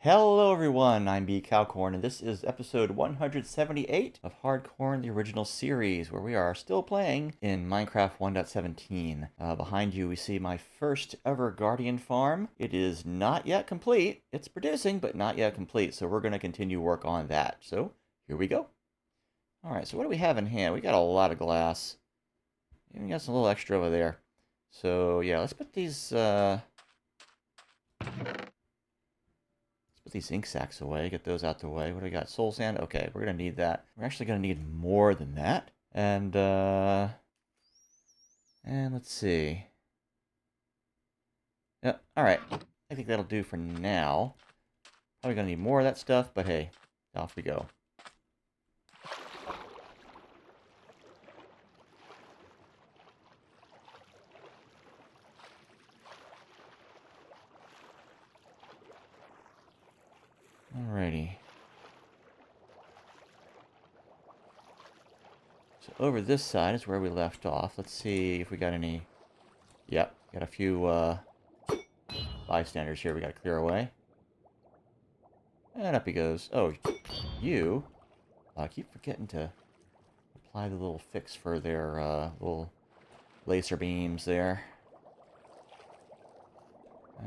Hello everyone, I'm BCowcorn, and this is episode 178 of HardCorn, the original series, where we are still playing in Minecraft 1.17. Behind you we see my first ever Guardian farm. It is not yet complete. It's producing, but not yet complete, so we're going to continue work on that. So, here we go. Alright, so what do we have in hand? We got a lot of glass. Even got some little extra over there. So, yeah, let's put these, ink sacs away, get those out the way. What do we got? Soul sand? Okay, we're going to need that. We're actually going to need more than that. And let's see. Yep, alright. I think that'll do for now. Probably going to need more of that stuff, but hey, off we go. Alrighty. So over this side is where we left off. Let's see if we got any... Yep, got a few bystanders here we got to clear away. And up he goes. Oh, you... I keep forgetting to apply the little fix for their little laser beams there.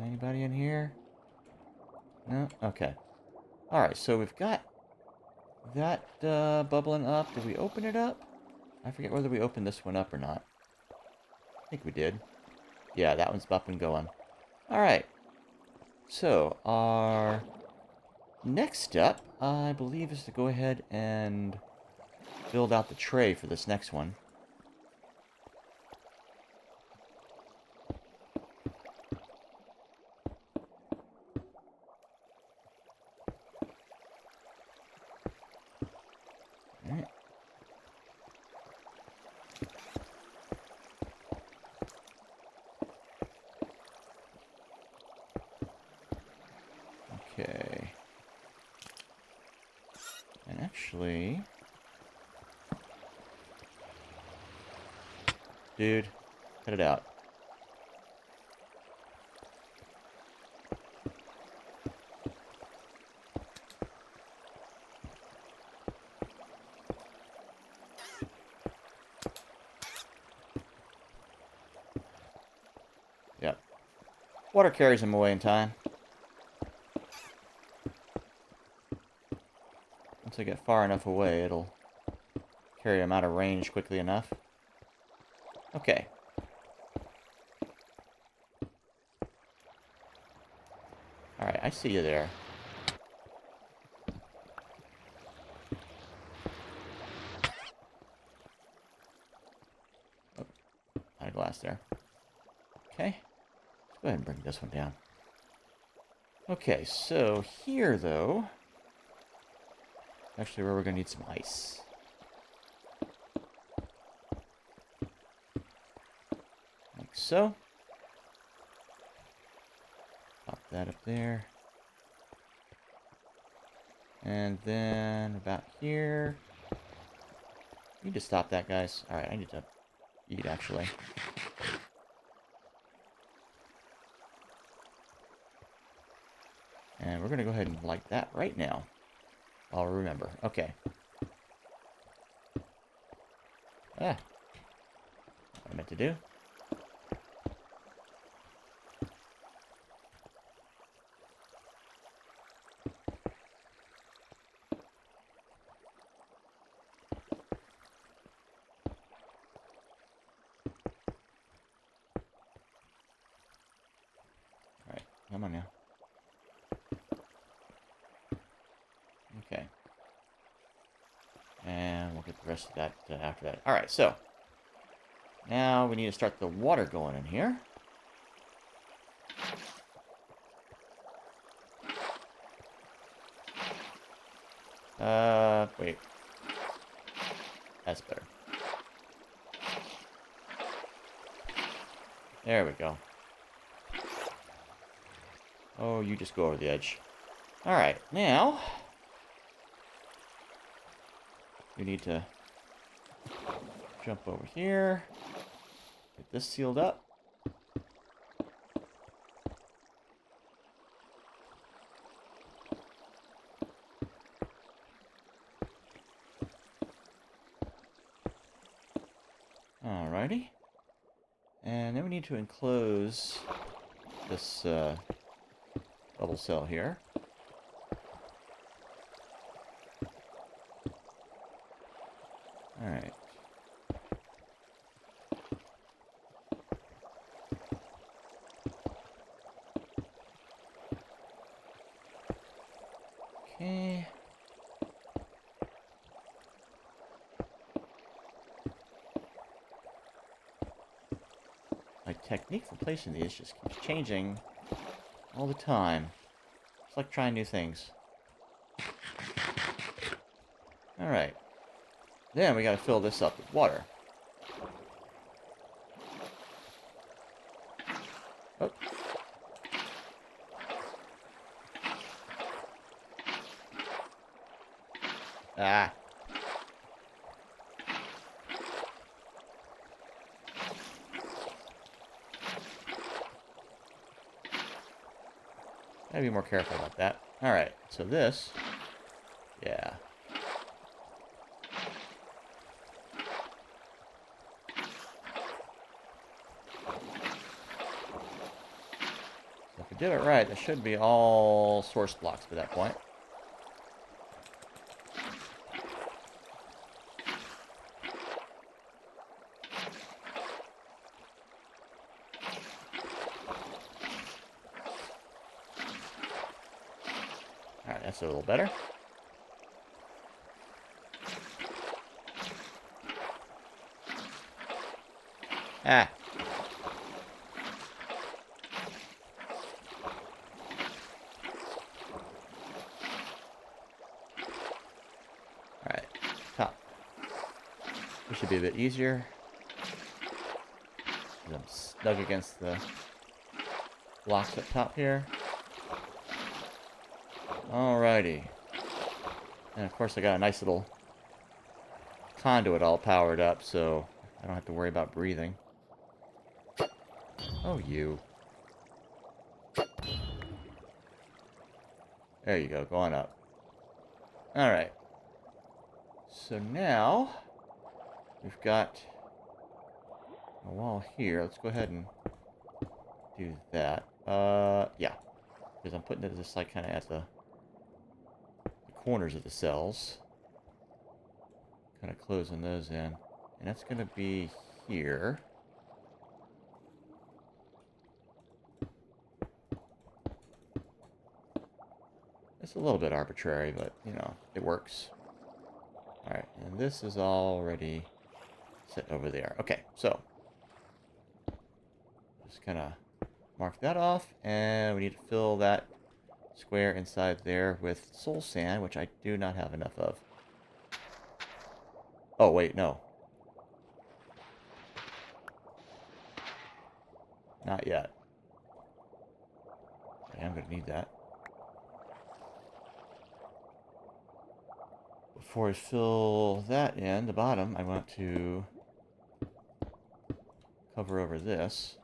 Anybody in here? No? Okay. Alright, so we've got that bubbling up. Did we open it up? I forget whether we opened this one up or not. I think we did. Yeah, that one's up and going. Alright. So, our next step, I believe, is to go ahead and build out the tray for this next one. Alright. Okay. And actually... Dude, cut it out. Yep. Water carries him away in time. Once I get far enough away, it'll carry him out of range quickly enough. Okay. Alright, I see you there. Oh, out of glass there. Okay. Let's go ahead and bring this one down. Okay, so here, though... Actually, where we're going to need some ice. Like so. Pop that up there. And then about here. You need to stop that, guys. Alright, I need to eat, actually. And we're going to go ahead and light that right now. I'll remember. Okay. Ah. What I meant to do. Alright, come on now. Okay. And we'll get the rest of that after that. Alright, so. Now we need to start the water going in here. Wait. That's better. There we go. Oh, you just go over the edge. Alright, now... We need to jump over here. Get this sealed up. Alrighty. And then we need to enclose this bubble cell here. Alright. Okay. My technique for placing these just keeps changing all the time. It's like trying new things. Alright. Then we gotta fill this up with water. Oh. Ah. Gotta be more careful about that. Alright, so this... Yeah. If we did it right, that should be all source blocks by that point. Alright, that's a little better. Ah. Alright, top. This should be a bit easier. I'm snug against the blocks up top here. Alrighty. And of course I got a nice little conduit all powered up, so I don't have to worry about breathing. Oh, you. There you go, go on up. Alright. So now, we've got a wall here. Let's go ahead and do that. Yeah. Because I'm putting it just like kind of at the corners of the cells. Kind of closing those in. And that's going to be here. It's a little bit arbitrary, but, you know, it works. Alright, and this is already set over there. Okay, so just kind of mark that off, and we need to fill that square inside there with soul sand, which I do not have enough of. Oh, wait, no. Not yet. Okay, I'm going to need that. Before I fill that in, the bottom, I want to cover over this.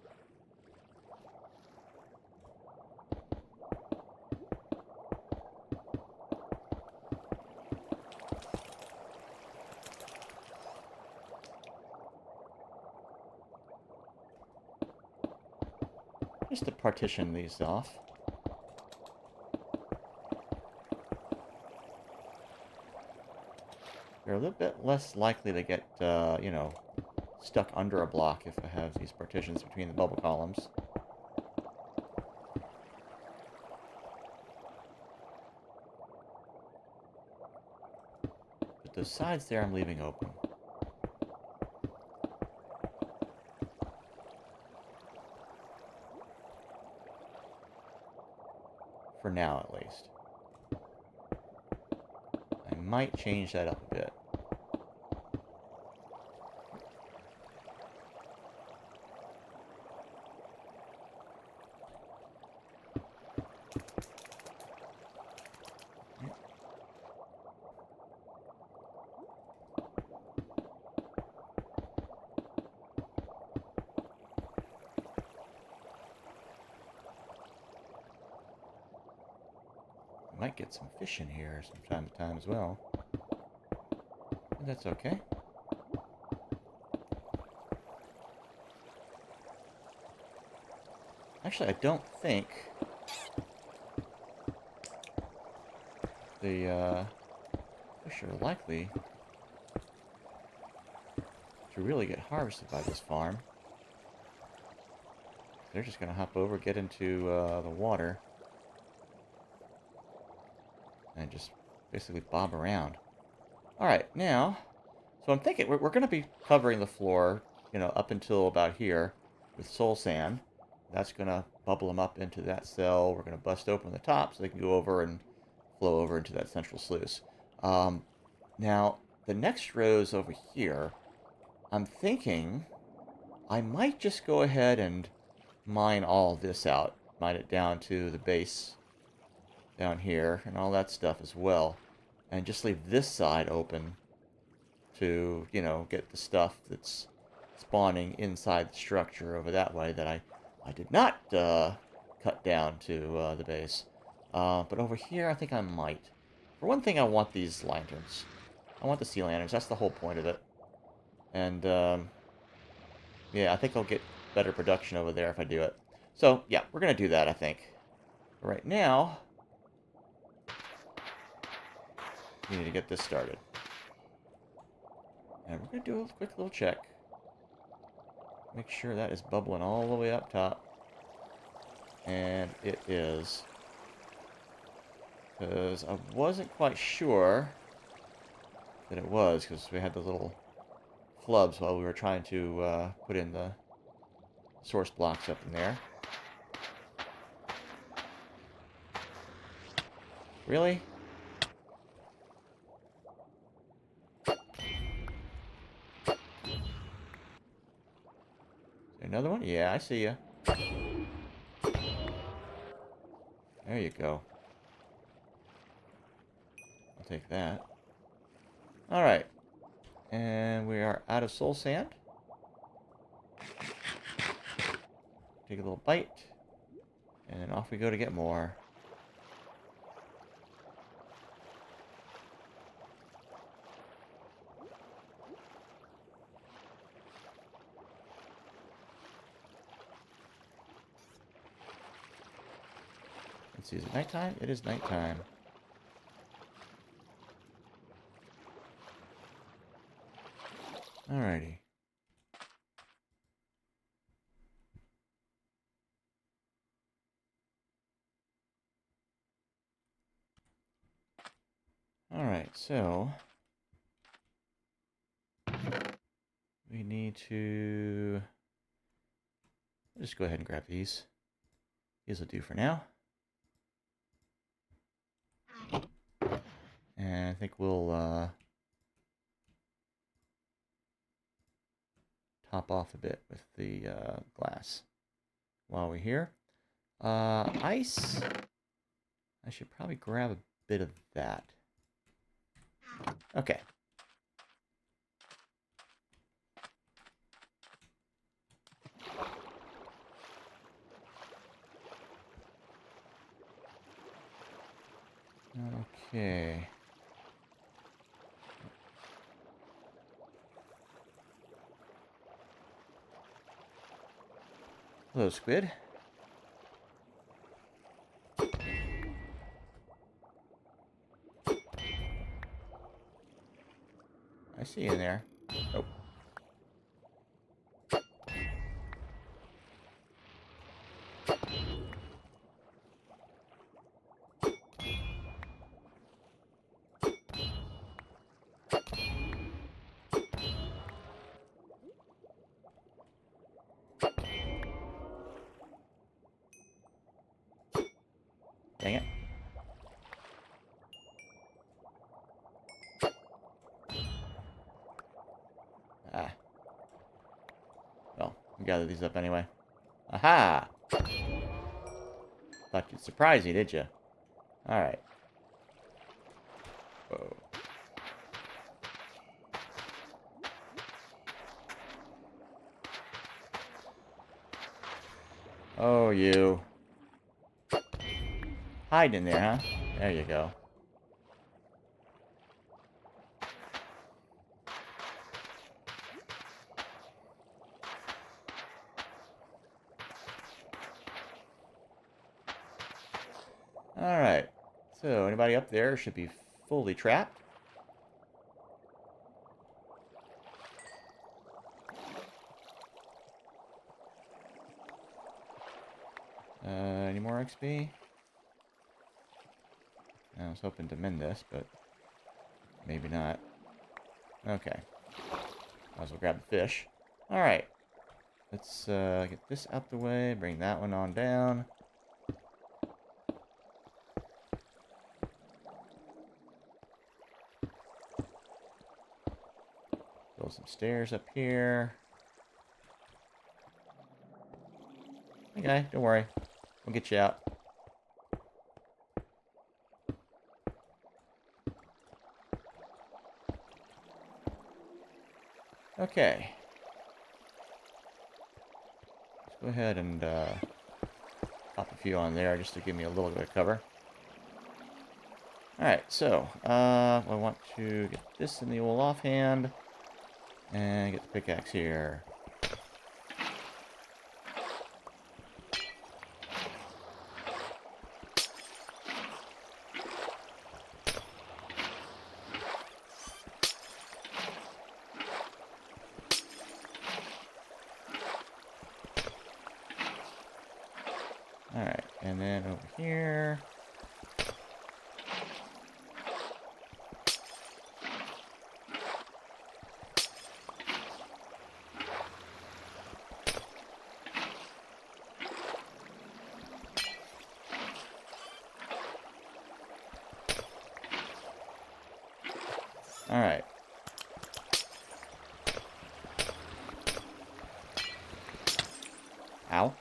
Just to partition these off. They're a little bit less likely to get, you know, stuck under a block if I have these partitions between the bubble columns. But those sides there I'm leaving open. For now, at least. I might change that up a bit. Might get some fish in here from time to time as well. But that's okay. Actually, I don't think the fish are likely to really get harvested by this farm. They're just going to hop over, get into the water, and just basically bob around. Alright, now, so I'm thinking we're going to be covering the floor, you know, up until about here with soul sand. That's going to bubble them up into that cell. We're going to bust open the top so they can go over and flow over into that central sluice. Now, the next rows over here, I'm thinking I might just go ahead and mine all this out. Mine it down to the base down here and all that stuff as well. And just leave this side open to, you know, get the stuff that's spawning inside the structure over that way that I did not cut down to the base. But over here, I think I might. For one thing, I want these lanterns. I want the sea lanterns. That's the whole point of it. And, yeah, I think I'll get better production over there if I do it. So, yeah, we're going to do that, I think. But right now, we need to get this started. And we're going to do a quick little check. Make sure that is bubbling all the way up top. And it is. Because I wasn't quite sure that it was, because we had the little flubs while we were trying to put in the source blocks up in there. Really? Another one? Yeah, I see ya. There you go. I'll take that. Alright. And we are out of soul sand. Take a little bite. And then off we go to get more. Let's see, is it nighttime? It is nighttime. Alrighty. Alright, so we need to just go ahead and grab these. These will do for now. And I think we'll top off a bit with the glass while we're here. Ice. I should probably grab a bit of that. Okay. Okay. Hello, squid. I see you in there. Oh. Dang it. Ah. Well, we gather these up anyway. Aha! Thought you'd surprise you, did you? Alright. Whoa. Oh, you. Hide in there, huh? There you go. Alright. So, anybody up there should be fully trapped. Any more XP? I was hoping to mend this, but maybe not. Okay. Might as well grab the fish. Alright. Let's get this out the way, bring that one on down. Build some stairs up here. Okay, don't worry. We'll get you out. Okay. Let's go ahead and pop a few on there just to give me a little bit of cover. Alright, so I want to get this in the old offhand and get the pickaxe here. Alright, and then over here. Alright. Ow.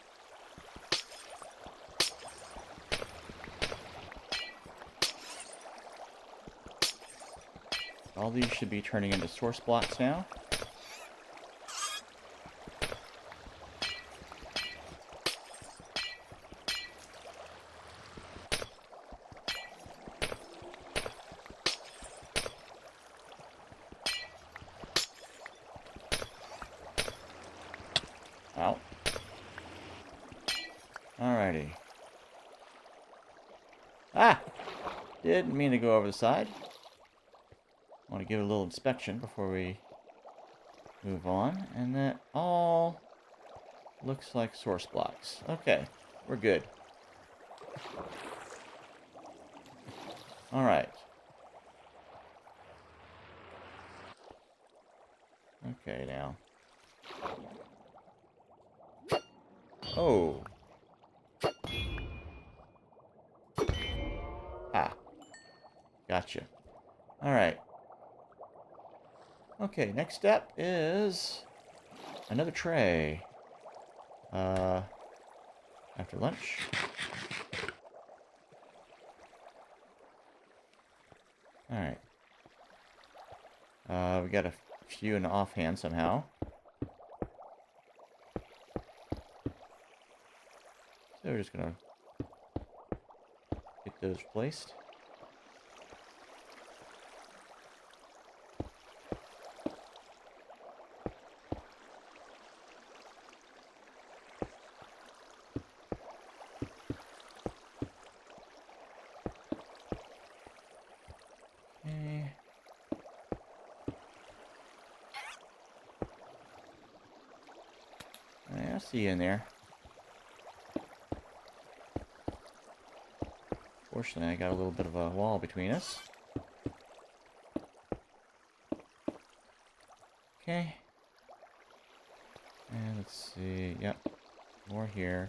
All these should be turning into source blocks now. Ow. Alrighty. Ah! Didn't mean to go over the side. Want to give it a little inspection before we move on. And that all looks like source blocks. Okay, we're good. Alright. Okay, now. Oh. Ah. Gotcha. Alright. Okay, next step is another tray. After lunch. Alright. We got a few in the offhand somehow. So we're just gonna get those placed. Okay. Alright, I see you in there. Fortunately, I got a little bit of a wall between us. Okay. And let's see. Yep. More here.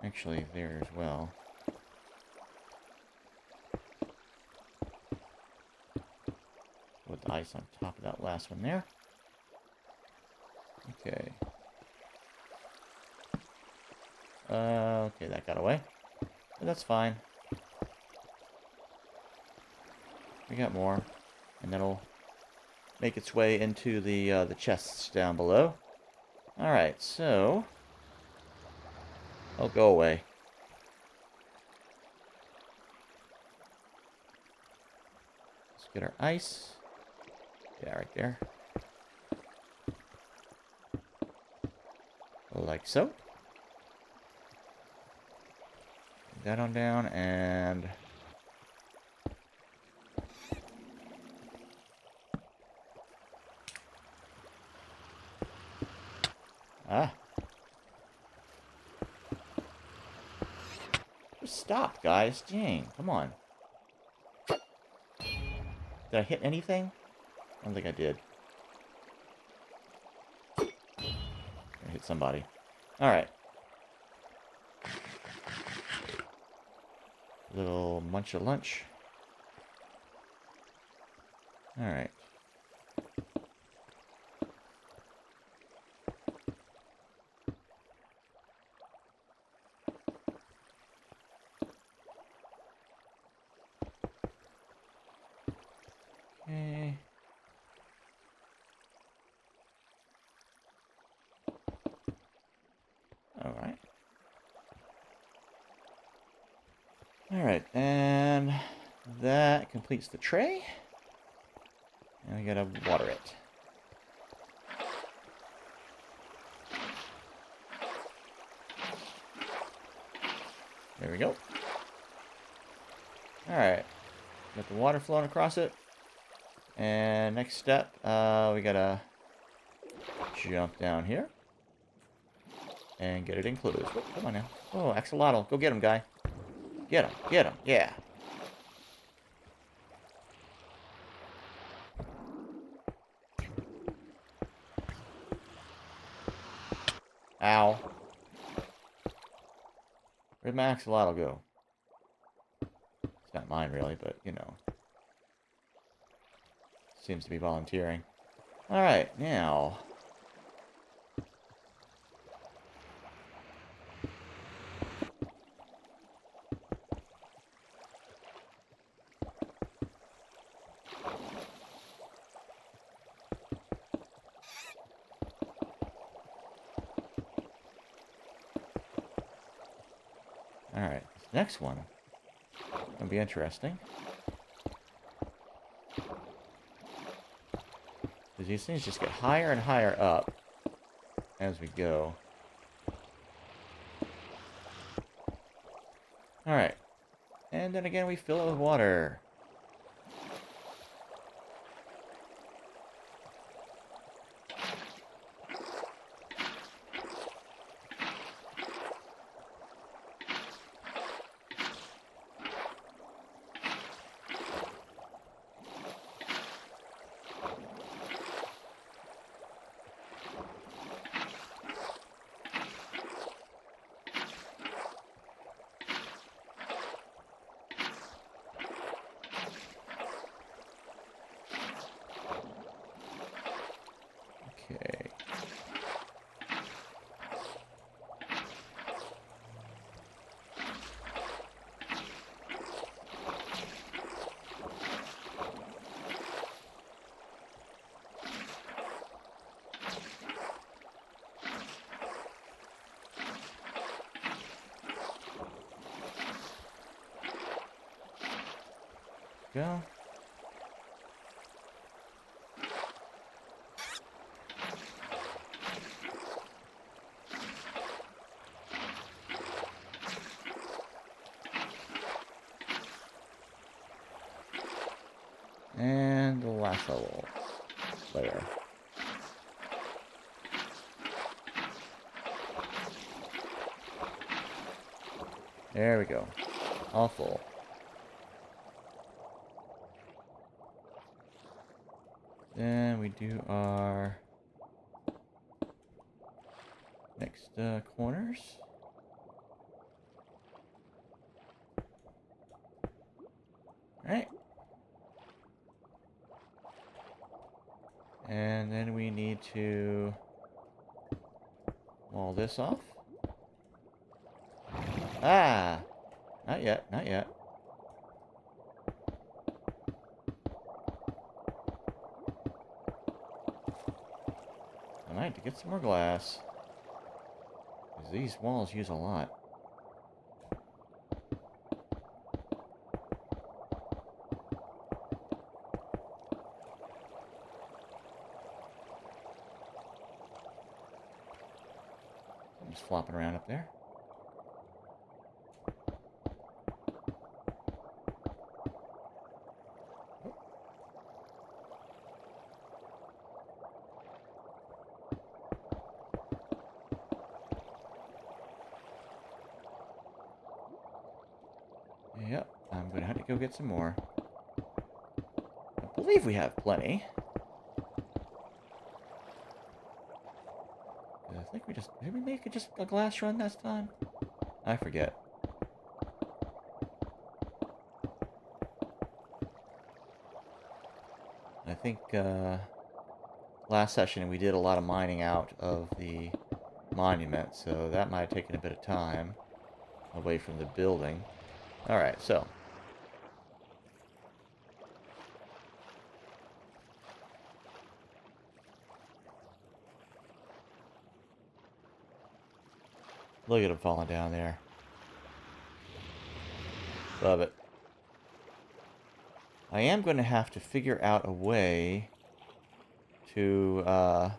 Actually, there as well. Put the ice on top of that last one there. Okay. Okay, that got away. But that's fine. We got more. And that'll make its way into the chests down below. Alright, so... I'll go away. Let's get our ice. Yeah, right there. Like so. that on down, and... Ah. Just stop, guys. Dang, come on. Did I hit anything? I don't think I did. I hit somebody. Alright. Little munch of lunch. Alright. Okay. Alright. Alright, and that completes the tray. And we gotta water it. There we go. Alright. Got the water flowing across it. And next step, we gotta jump down here. And get it enclosed. Oh, come on now. Oh, axolotl. Go get him, guy. Get him. Get him. Yeah. Ow. Where'd my axolotl go? It's not mine, really, but, you know. Seems to be volunteering. Alright, now... Alright, this next one gonna be interesting. Because these things just get higher and higher up as we go. Alright. And then again we fill it with water. Okay. Go. And the last level layer. There we go. All full. Then we do our next corners. Alright. And then we need to wall this off. Ah! Not yet, not yet. I might have to get some more glass. Because these walls use a lot. I'm just flopping around up there. I'm going to have to go get some more. I believe we have plenty. I think we just... Did we make it just a glass run this time? I forget. I think last session we did a lot of mining out of the monument, so that might have taken a bit of time away from the building. Alright, so. Look at him falling down there. Love it. I am going to have to figure out a way to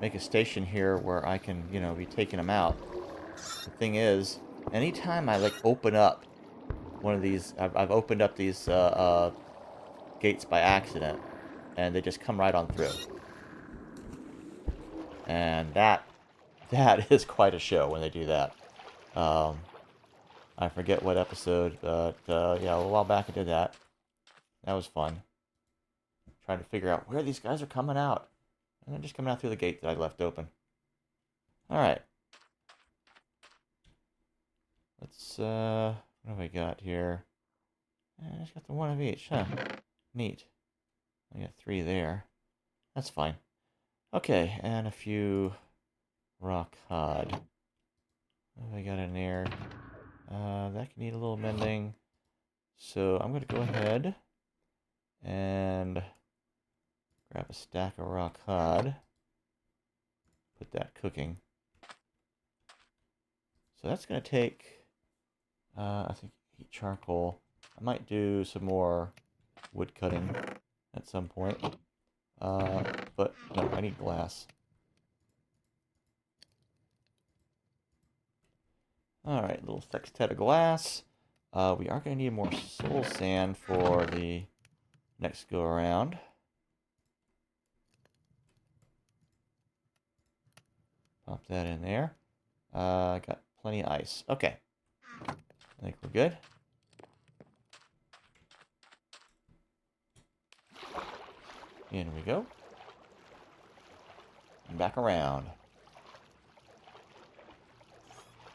make a station here where I can, you know, be taking them out. The thing is, anytime I, like, open up one of these... I've opened up these gates by accident, and they just come right on through. And that is quite a show when they do that. I forget what episode, but yeah, a while back I did that. That was fun. Trying to figure out where these guys are coming out. And they're just coming out through the gate that I left open. Alright. Let's, what have I got here? I just got the one of each, huh? Neat. I got 3 there. That's fine. Okay, and a few rock hod. What have I got in there? That can need a little mending. So I'm going to go ahead and grab a stack of rock hod. Put that cooking. So that's going to take, I think, 8 charcoal. I might do some more wood cutting at some point. But no, I need glass. Alright, little sextet of glass. We are going to need more soul sand for the next go around. Pop that in there. Got plenty of ice. Okay. I think we're good. In we go. And back around.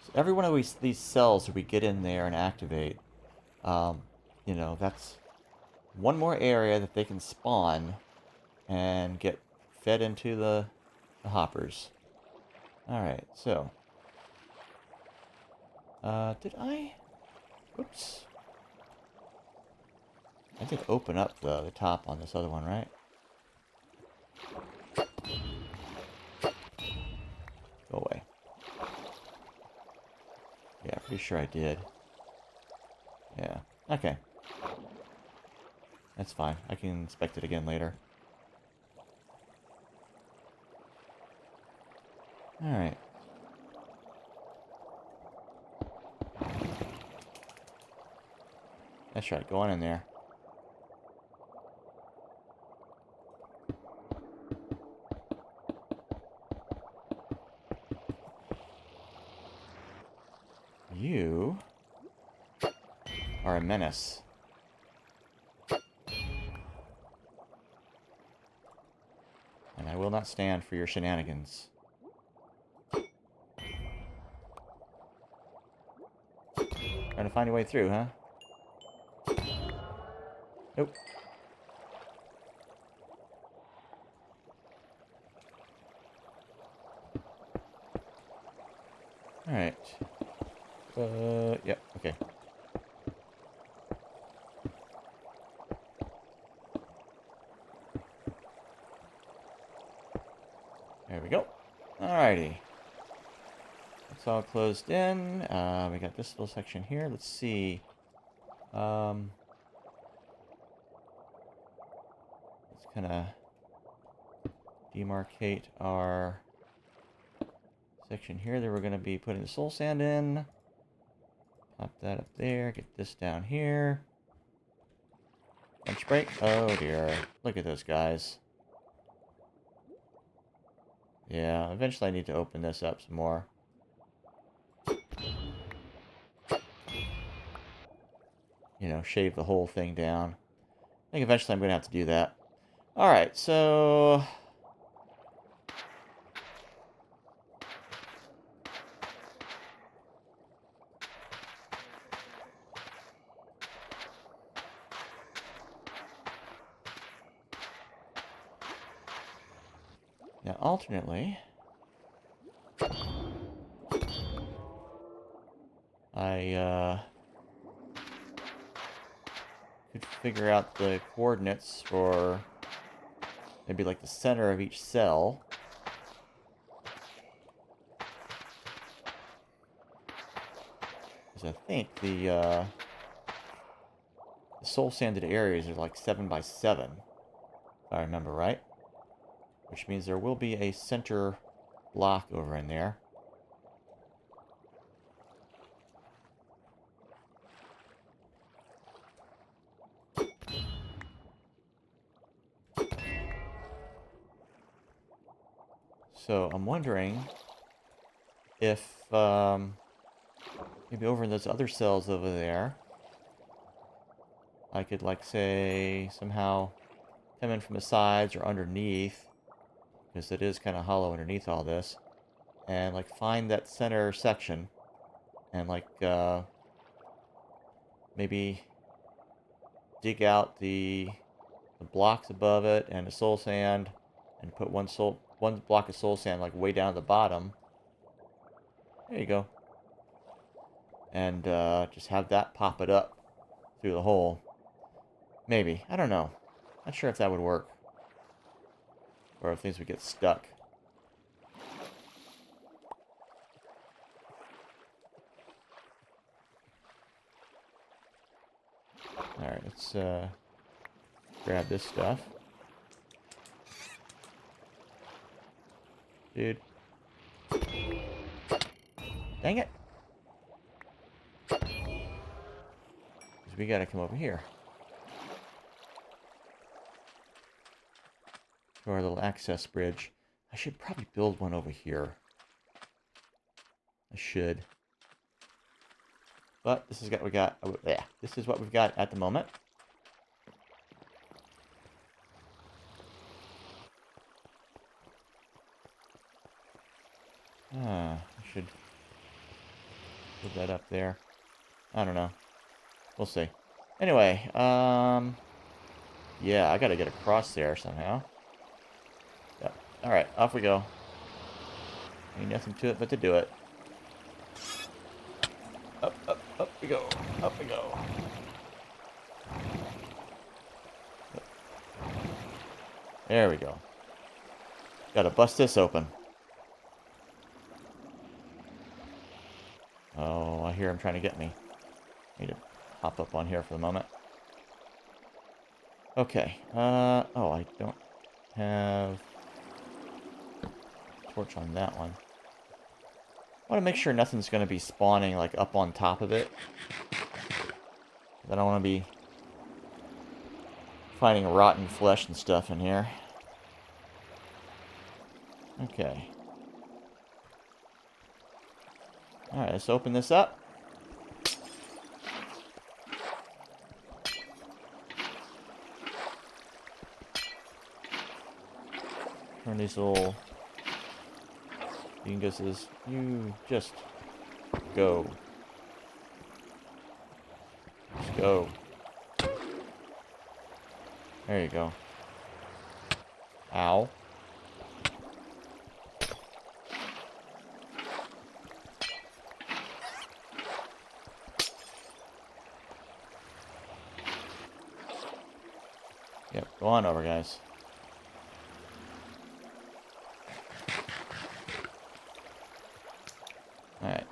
So every one of these cells that we get in there and activate, you know, that's one more area that they can spawn and get fed into the hoppers. Alright, so. Did I? Oops. I did open up the top on this other one, right? Go away. Yeah, pretty sure I did. Yeah, okay. That's fine. I can inspect it again later. Alright. That's right, go on in there. You are a menace. And I will not stand for your shenanigans. Trying to find a way through, huh? Nope. Alright. Yep, okay. There we go. Alrighty. It's all closed in. We got this little section here. Let's see. Let's kind of demarcate our section here that we're going to be putting the soul sand in. Pop that up there. Get this down here. Lunch break. Oh dear. Look at those guys. Yeah, eventually I need to open this up some more. you know, shave the whole thing down. I think eventually I'm going to have to do that. Alright, so... now, alternately, I could figure out the coordinates for maybe like the center of each cell. Because I think the soul sanded areas are like 7 by 7, if I remember right. Which means there will be a center block over in there. So I'm wondering if maybe over in those other cells over there, I could, like, say, somehow come in from the sides or underneath, because it is kind of hollow underneath all this, and, like, find that center section, and, like, maybe dig out the blocks above it and the soul sand, and put one block of soul sand, like, way down at the bottom. There you go. And just have that pop it up through the hole. Maybe. I don't know. Not sure if that would work. Or if things would get stuck. Alright, let's grab this stuff. Dude. Dang it! Because we gotta come over here. To our little access bridge. I should probably build one over here. I should. But this is what we got. Yeah, this is what we've got at the moment. I should put that up there. I don't know. We'll see. Anyway, yeah, I gotta get across there somehow. Yep. Alright, off we go. Ain't nothing to it but to do it. Up, up, up we go. Up we go. There we go. Gotta bust this open. Oh, I hear him trying to get me. Need to hop up on here for the moment. Okay. Oh, I don't have a torch on that one. I want to make sure nothing's going to be spawning, like, up on top of it. I don't want to be finding rotten flesh and stuff in here. Okay. Alright, let's open this up. Turn these little dinguses. You just go. Just go. There you go. Ow. Yep, go on over, guys. Alright.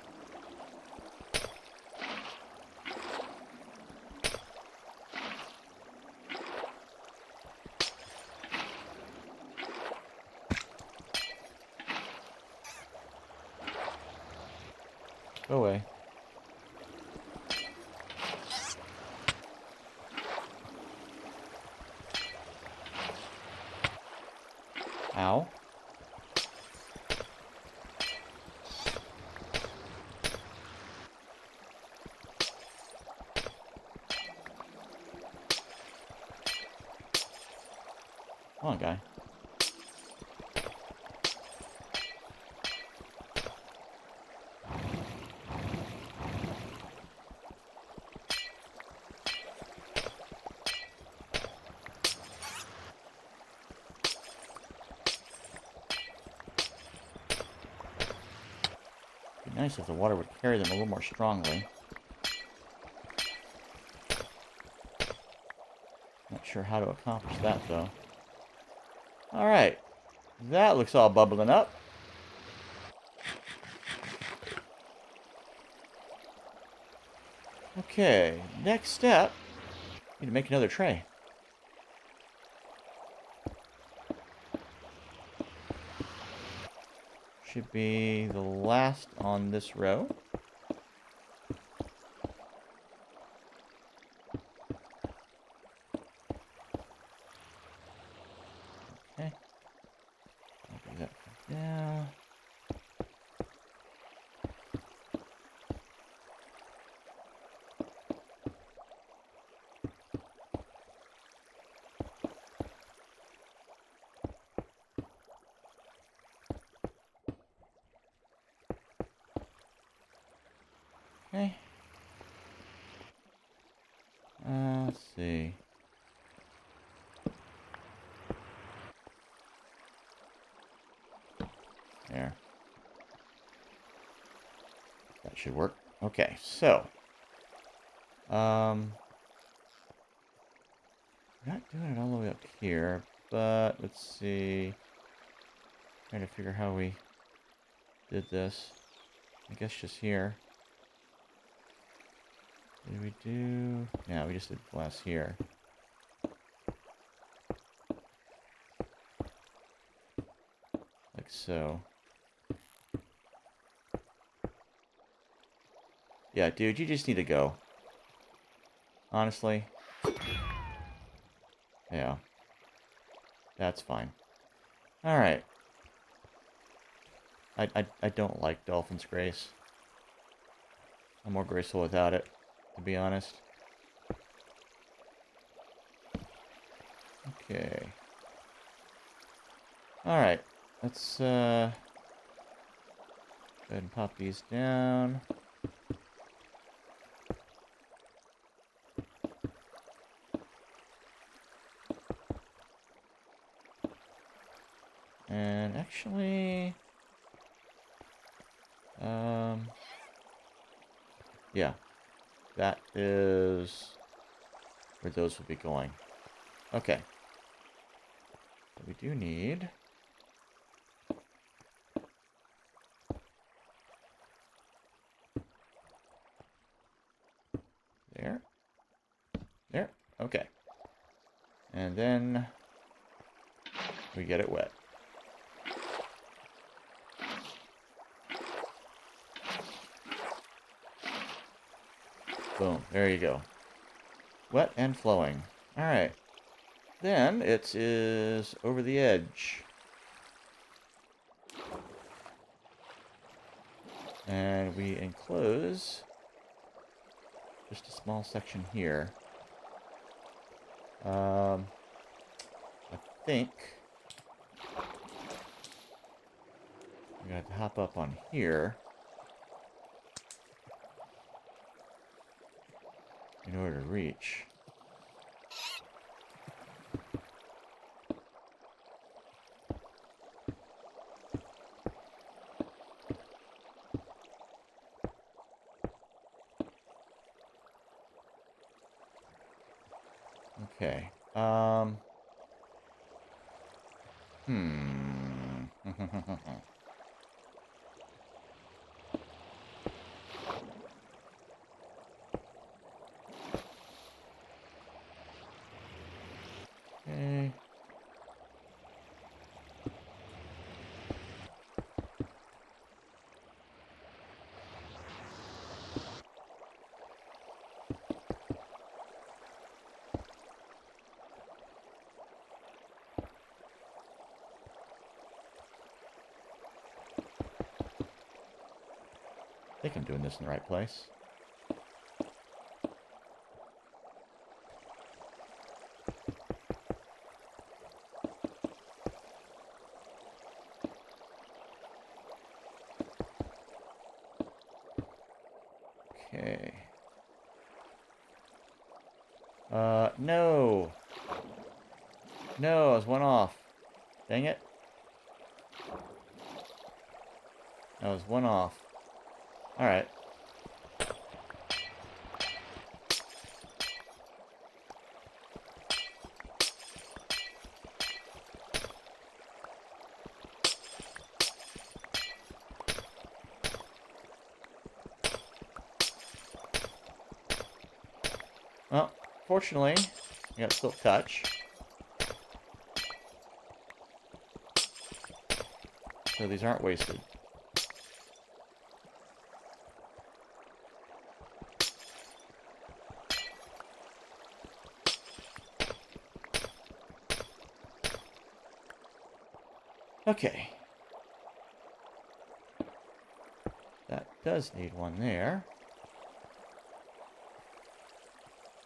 Go away. Ow. Come on, guy. It'd be nice if the water would carry them a little more strongly. Not sure how to accomplish that, though. Alright. That looks all bubbling up. Okay, next step. Need to make another tray. Should be the last on this row. Okay. I'll do that for now. Okay. Let's see. There. That should work. Okay, so. Not doing it all the way up here, but let's see. Trying to figure how we did this. I guess just here. Did we do... Yeah, we just did glass here. Like so. Yeah, dude, you just need to go. Honestly. Yeah. That's fine. Alright. I don't like Dolphin's Grace. I'm more graceful without it, to be honest. Okay. Alright. Let's go ahead and pop these down. And actually, yeah, that is where those will be going. Okay. So we do need there, okay. And then we get it wet. Boom, there you go. Wet and flowing. Alright. Then it is over the edge. And we enclose just a small section here. I think I'm gonna have to hop up on here in order to reach. Okay. Okay. I think I'm doing this in the right place. No. No, I was one off. Dang it. I was one off. Alright. Well, fortunately, I got Silk Touch. So these aren't wasted. Okay. That does need one there.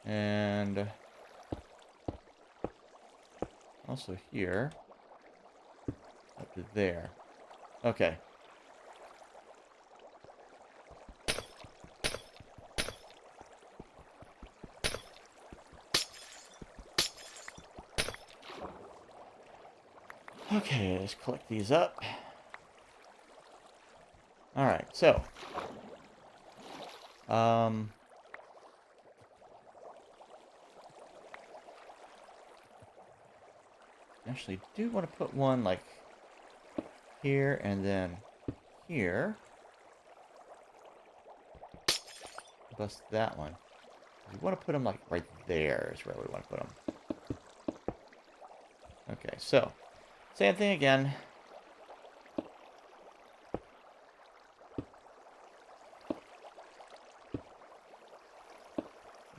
And also here. Up to there. Okay. Okay, let's collect these up. Alright, so. Actually, do want to put one, like, here and then here. Bust that one. We want to put them, like, right there is where we want to put them. Okay, so. Same thing again.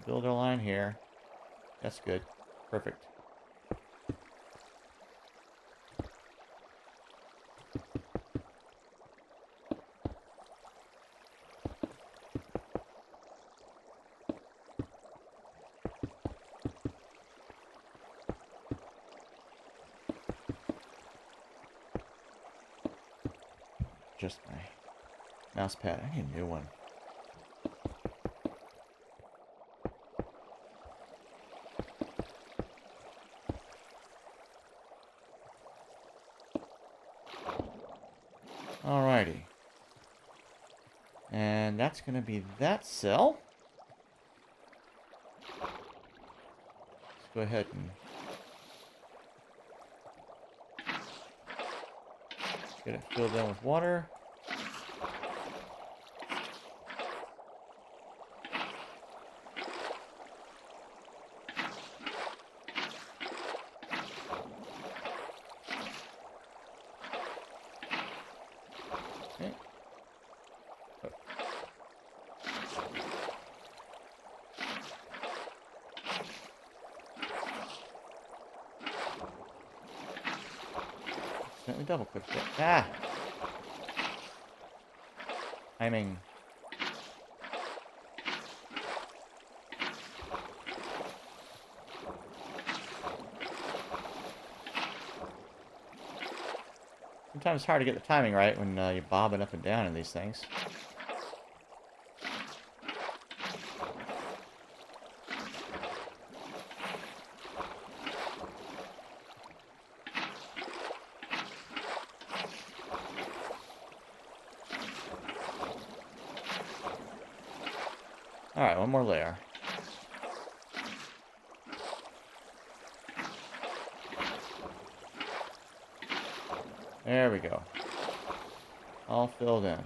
Build our line here. That's good. Perfect. Just my mouse pad. I need a new one. Alrighty. And that's going to be that cell. Let's go ahead and get it filled in with water. Okay. Oh. Accidentally double clicked it. Ah! Timing. Sometimes it's hard to get the timing right when you're bobbing up and down in these things. Alright, one more layer. There we go. All filled in.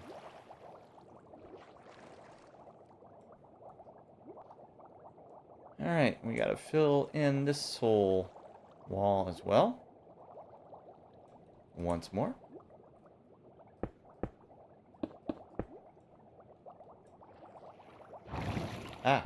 Alright, we gotta fill in this whole wall as well. Once more. Ah.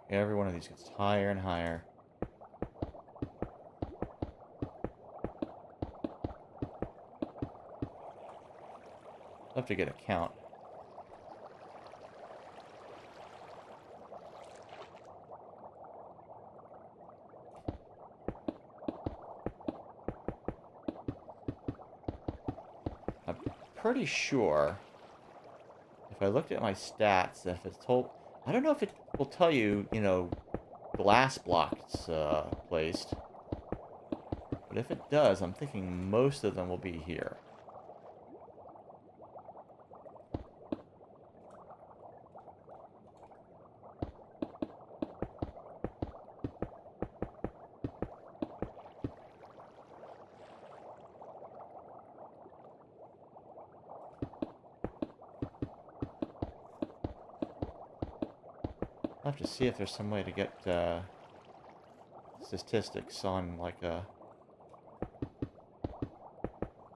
Every one of these gets higher and higher. I'll have to get a count. pretty sure if I looked at my stats, if it's told, I don't know if it will tell you, you know, glass blocks placed. But if it does, I'm thinking most of them will be here. I'll have to see if there's some way to get statistics on like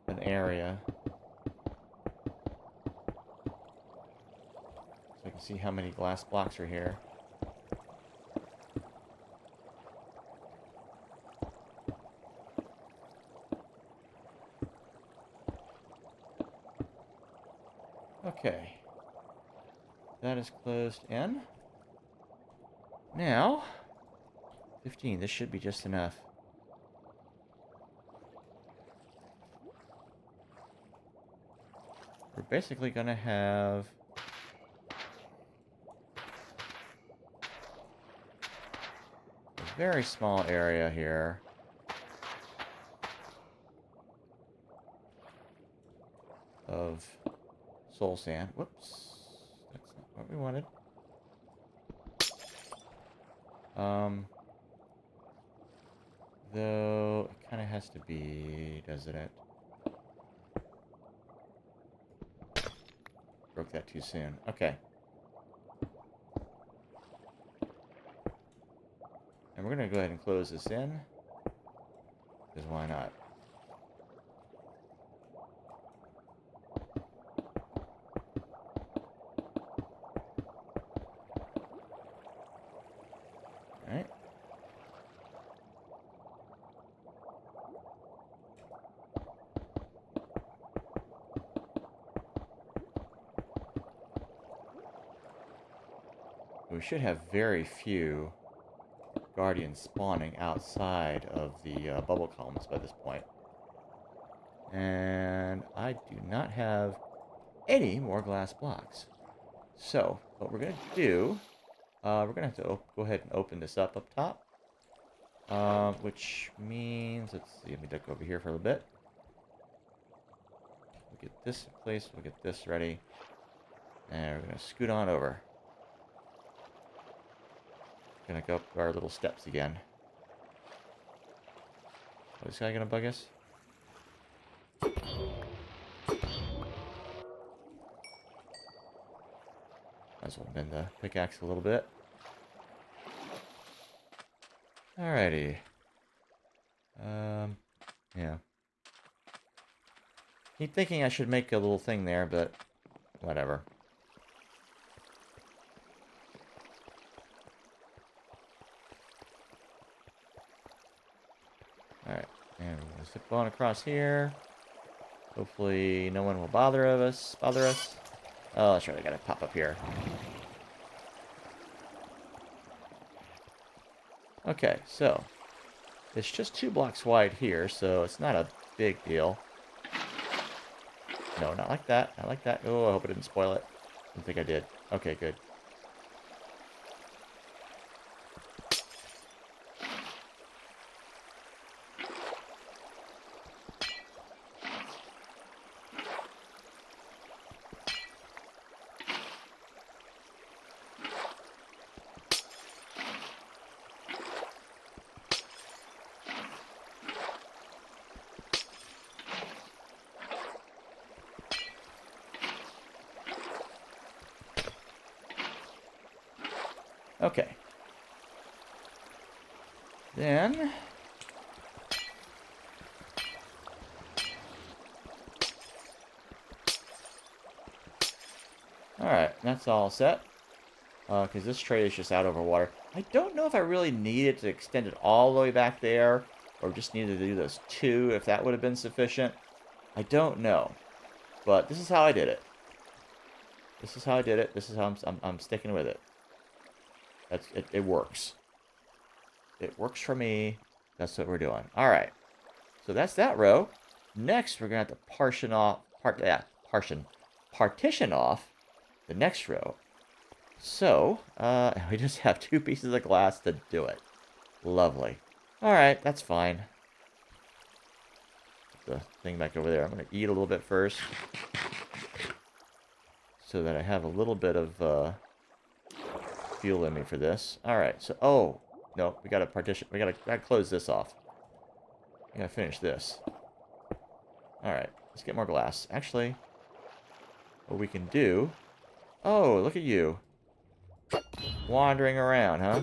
an area, so I can see how many glass blocks are here. Okay, that is closed in. Now, 15, this should be just enough. We're basically going to have a very small area here. Of soul sand. Whoops. That's not what we wanted. Though it kind of has to be, doesn't it? Broke that too soon. Okay. And we're going to go ahead and close this in. Because why not? Alright. We should have very few guardians spawning outside of the bubble columns by this point. And I do not have any more glass blocks. So, what we're going to do, we're going to have to go ahead and open this up top. Which means, let's see, let me duck over here for a little bit. We'll get this in place, we'll get this ready. And we're going to scoot on over. Gonna go up our little steps again. Oh, this guy gonna bug us? Might as well bend the pickaxe a little bit. Alrighty. Yeah. Keep thinking I should make a little thing there, but whatever. Alright, and we're gonna zip on across here. Hopefully no one will bother us. Oh, that's right, I gotta pop up here. Okay, so it's just 2 blocks wide here, so it's not a big deal. No, not like that, not like that. Oh, I hope I didn't spoil it. I don't think I did. Okay, good. Okay. Then alright, that's all set. Because this tray is just out over water. I don't know if I really needed to extend it all the way back there, or just needed to do those 2, if that would have been sufficient. I don't know. But this is how I did it. This is how I did it. This is how I'm sticking with it. It works. It works for me. That's what we're doing. All right. So that's that row. Next, we're gonna have to partition partition off the next row. So, we just have 2 pieces of glass to do it. Lovely. Alright, that's fine. Put the thing back over there. I'm going to eat a little bit first, so that I have a little bit of fuel in me for this. Alright, so, oh, no, we got to partition, we got to close this off. We got to finish this. Alright, let's get more glass. Actually, what we can do... Oh, look at you. Wandering around, huh?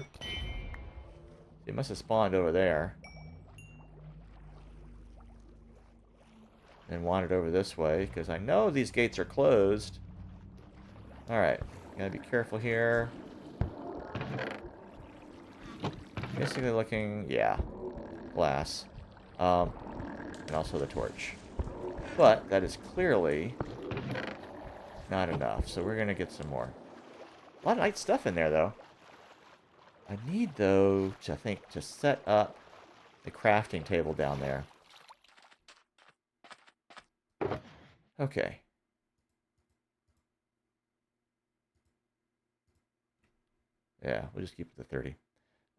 It must have spawned over there. And wandered over this way, because I know these gates are closed. Alright, gotta be careful here. Basically looking, yeah, glass. And also the torch. But that is clearly not enough, so we're gonna get some more. A lot of nice stuff in there, though. I need, though, to, I think, to set up the crafting table down there. Okay. Yeah, we'll just keep it to 30.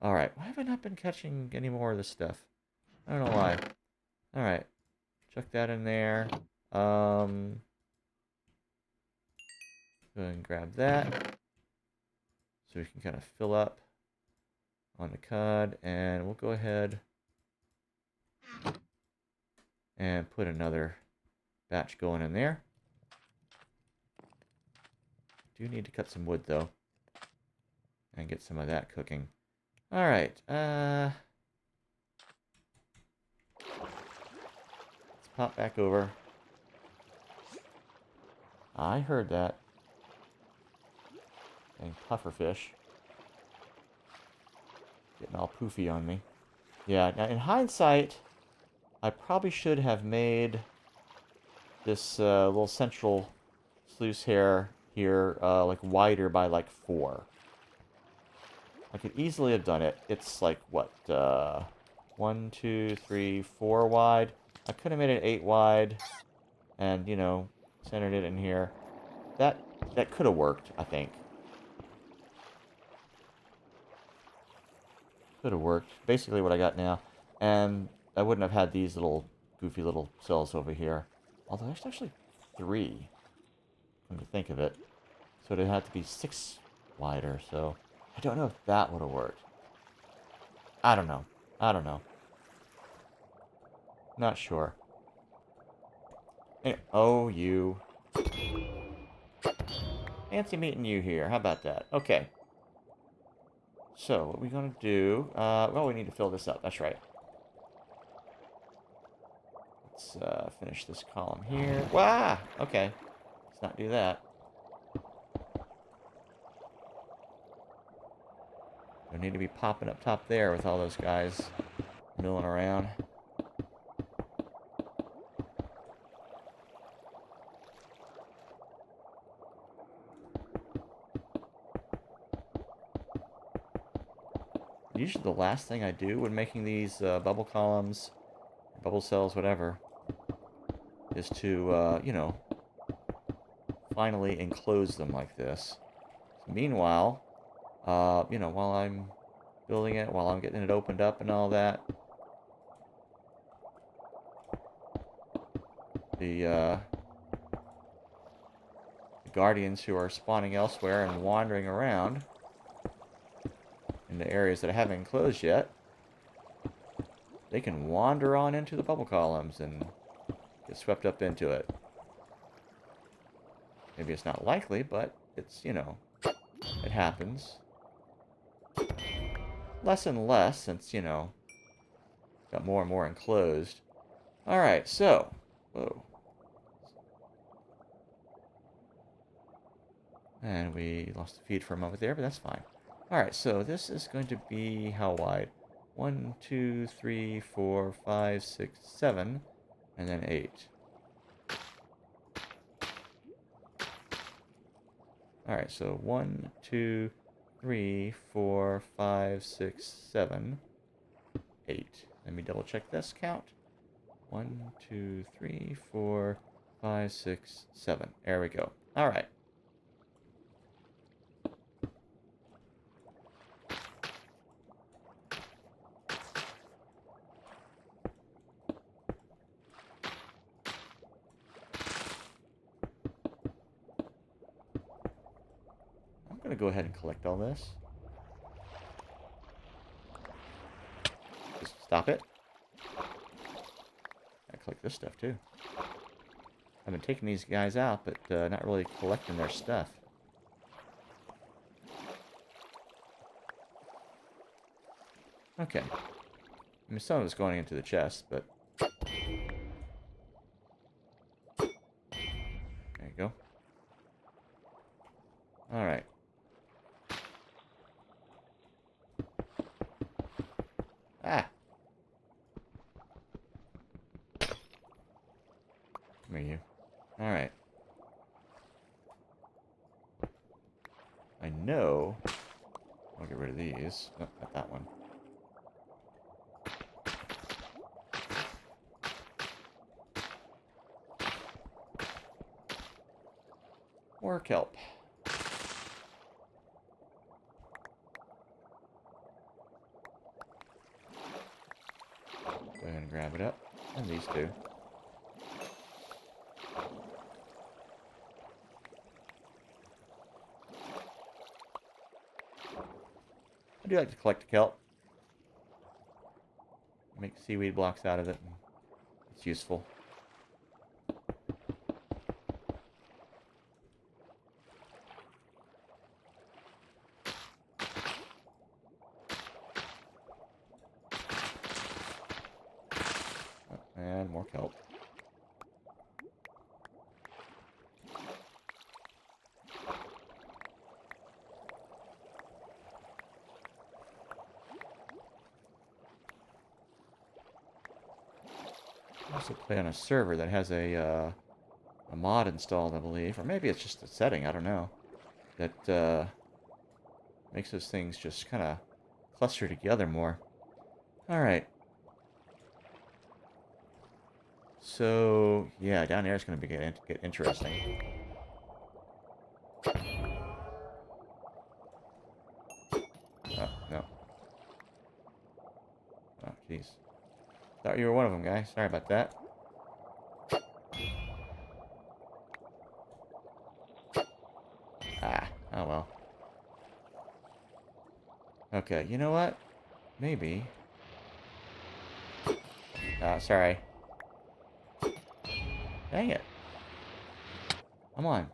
Alright, why have I not been catching any more of this stuff? I don't know why. Alright, chuck that in there. Go ahead and grab that. So we can kind of fill up on the cod, and we'll go ahead and put another batch going in there. Do need to cut some wood, though, and get some of that cooking. Alright, let's pop back over. I heard that. Dang pufferfish. Getting all poofy on me. Yeah, now in hindsight, I probably should have made this little central sluice here, like wider by like 4. I could easily have done it. It's like, what, 1, 2, 3, 4 wide. I could have made it 8 wide and, you know, centered it in here. That could have worked, I think. Could have worked. Basically what I got now. And I wouldn't have had these little goofy little cells over here. Although there's actually 3, come to think of it. So it'd have to be 6 wider, so I don't know if that would have worked. I don't know. Not sure. Anyway, oh, you. Fancy meeting you here. How about that? Okay. So, what are we going to do? Well, we need to fill this up. That's right. Let's finish this column here. Wah! Okay. Let's not do that. Don't need to be popping up top there with all those guys milling around. Usually the last thing I do when making these bubble columns, bubble cells, whatever, is to, you know, finally enclose them like this. Meanwhile, you know, while I'm building it, while I'm getting it opened up and all that, the guardians who are spawning elsewhere and wandering around in the areas that I haven't enclosed yet, they can wander on into the bubble columns and get swept up into it. Maybe it's not likely, but it's, you know, it happens. Less and less since, you know, got more and more enclosed. Alright, so, whoa. And we lost the feed for a moment there, but that's fine. Alright, so this is going to be how wide? 1, 2, 3, 4, 5, 6, 7, and then 8. Alright, so 1, 2, 3, 4, 5, 6, 7, 8. Let me double check this count. 1, 2, 3, 4, 5, 6, 7. There we go. All right. I'm going to go ahead and collect all this. Just stop it. I collect this stuff too. I've been taking these guys out, but not really collecting their stuff. Okay. I mean, some of it's going into the chest, but... There you go. Alright. Ah! Come here, you. Alright. I know... I'll get rid of these. Oh, not that one. More kelp. Go ahead and grab it up. And these two. I do like to collect kelp. Make seaweed blocks out of it. It's useful. And more kelp. I also play on a server that has a mod installed, I believe. Or maybe it's just a setting, I don't know. That makes those things just kind of cluster together more. Alright. So, yeah, down there is going to get interesting. Oh, no. Oh, jeez. Thought you were one of them, guys. Sorry about that. Ah, oh well. Okay, you know what? Maybe. Sorry. Dang it. Come on.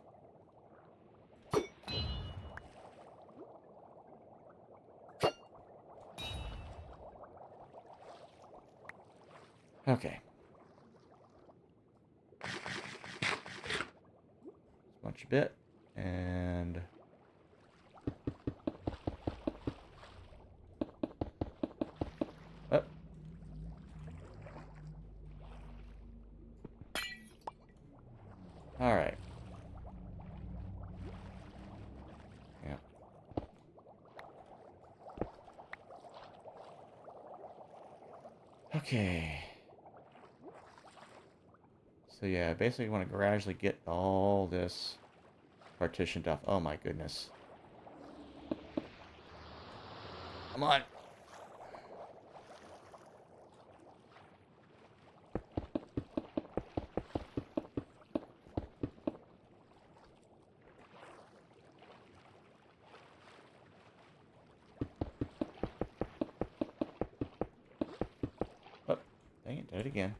Okay. Bunch a bit. And... Oh. Alright. Yeah. Okay. So yeah, basically I want to gradually get all this partitioned off. Oh my goodness. Come on. Oh, dang it, did it again.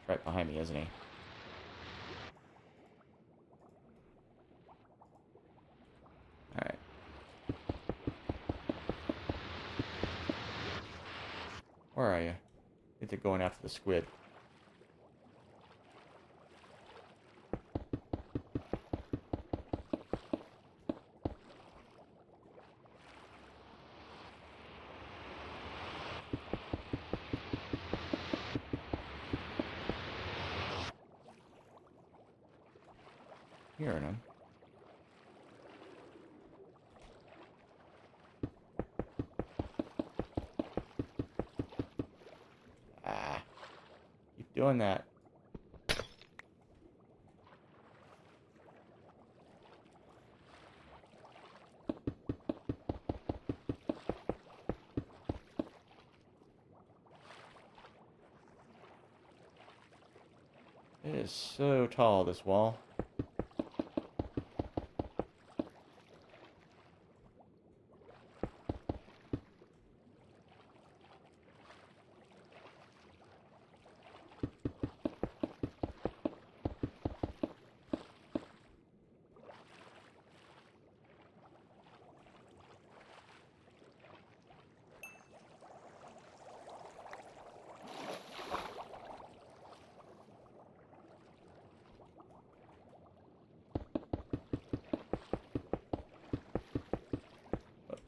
Right behind me, isn't he? Alright. Where are you? I think they're going after the squid. hearing them. Ah, keep doing that. It is so tall, this wall.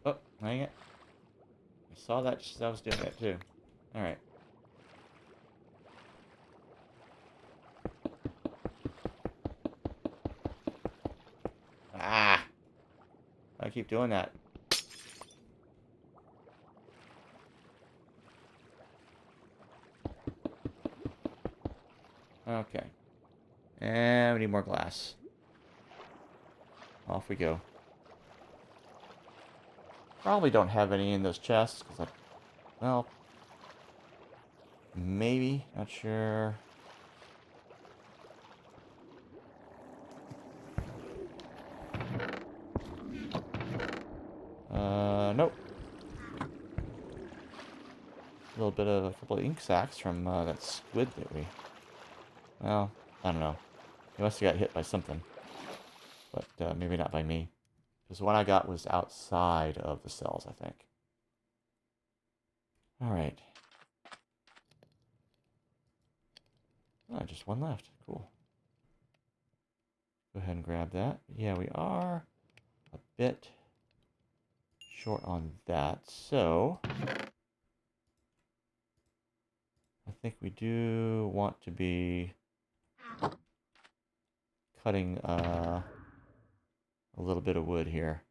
Oh, hang it. I saw that just as I was doing that too. Alright. Ah! I keep doing that. Okay. And we need more glass. Off we go. Probably don't have any in those chests, because well, maybe, not sure. Nope. A couple of ink sacs from that squid that we, well, I don't know. He must have got hit by something, but maybe not by me. Because the one I got was outside of the cells, I think. Alright. Oh, just one left. Cool. Go ahead and grab that. Yeah, we are a bit short on that, so I think we do want to be cutting a little bit of wood here.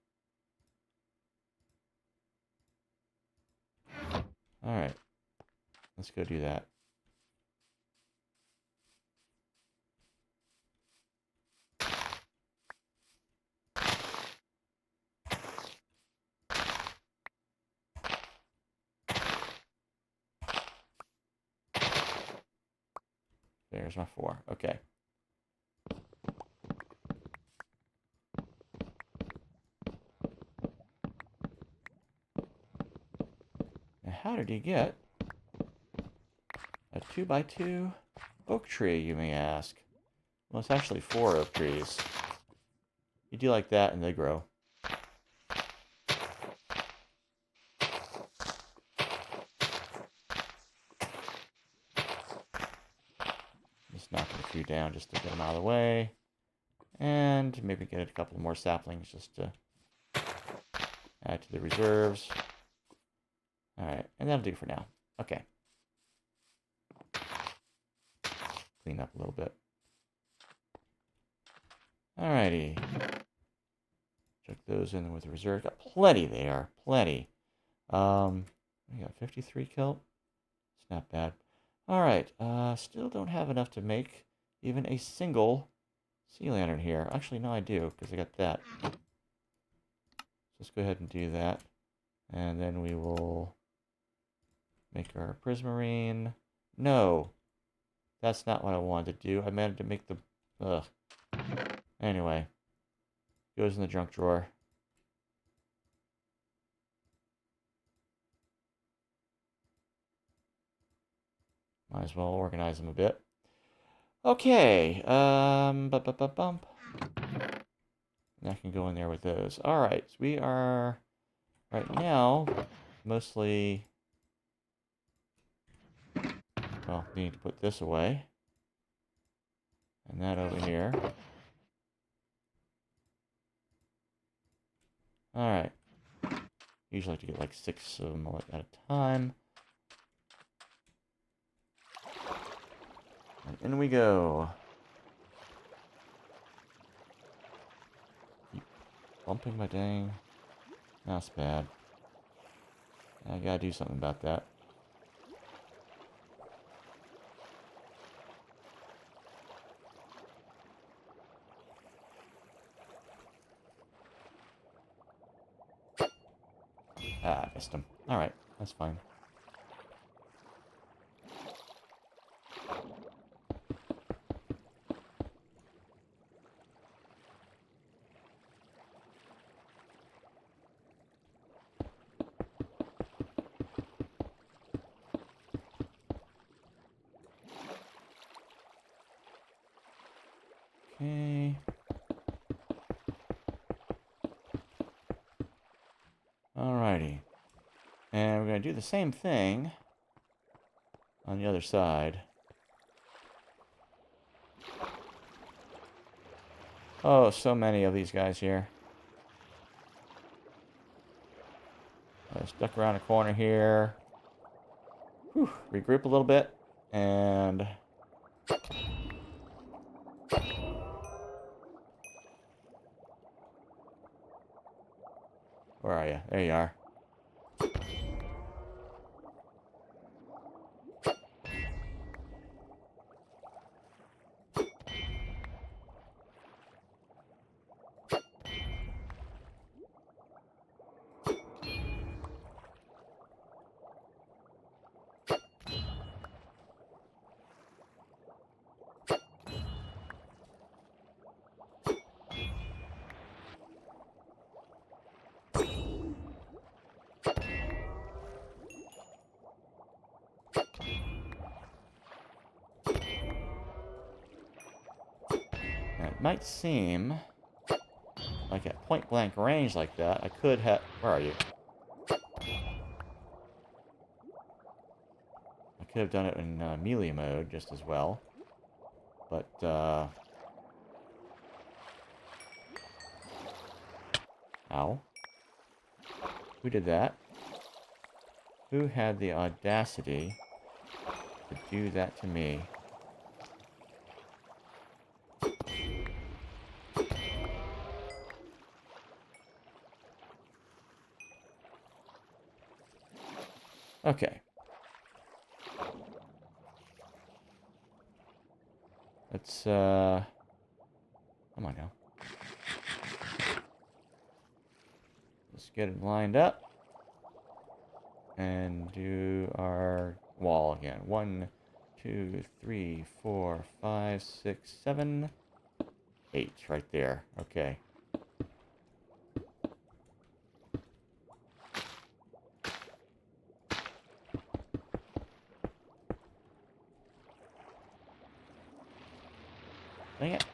Alright, let's go do that. There's my 4. Okay. Now, how did he get a 2x2 oak tree, you may ask? Well, it's actually 4 oak trees. You do like that and they grow. Just knocking a few down just to get them out of the way. And maybe get a couple more saplings just to add to the reserves. Alright, and that'll do for now. Okay. Clean up a little bit. Alrighty. Check those in with reserve. Got plenty there. Plenty. We got 53 kelp. It's not bad. Alright, still don't have enough to make even a single sea lantern here. Actually, no, I do, because I got that. So let's go ahead and do that. And then we will make our prismarine. No, that's not what I wanted to do. I meant to make the... Ugh. Anyway. Goes in the junk drawer. Might as well organize them a bit. Okay, bump. I can go in there with those. Alright, so we are, right now, mostly, well, we need to put this away. And that over here. Alright. Usually like to get like 6 of them at a time. And in we go. Bumping my dang mouse pad. I gotta do something about that. Ah, I missed him. Alright, that's fine. Okay. Alrighty. And we're going to do the same thing on the other side. Oh, so many of these guys here. Stuck around a corner here. Whew, regroup a little bit. And... where are you? There you are. It might seem like at point blank range like that, I could have... where are you? I could have done it in melee mode just as well. But, ow. Who did that? Who had the audacity to do that to me? Okay. Let's, come on now. Let's get it lined up. And do our wall again. 1, 2, 3, 4, 5, 6, 7, 8. Right there. Okay. Dang it.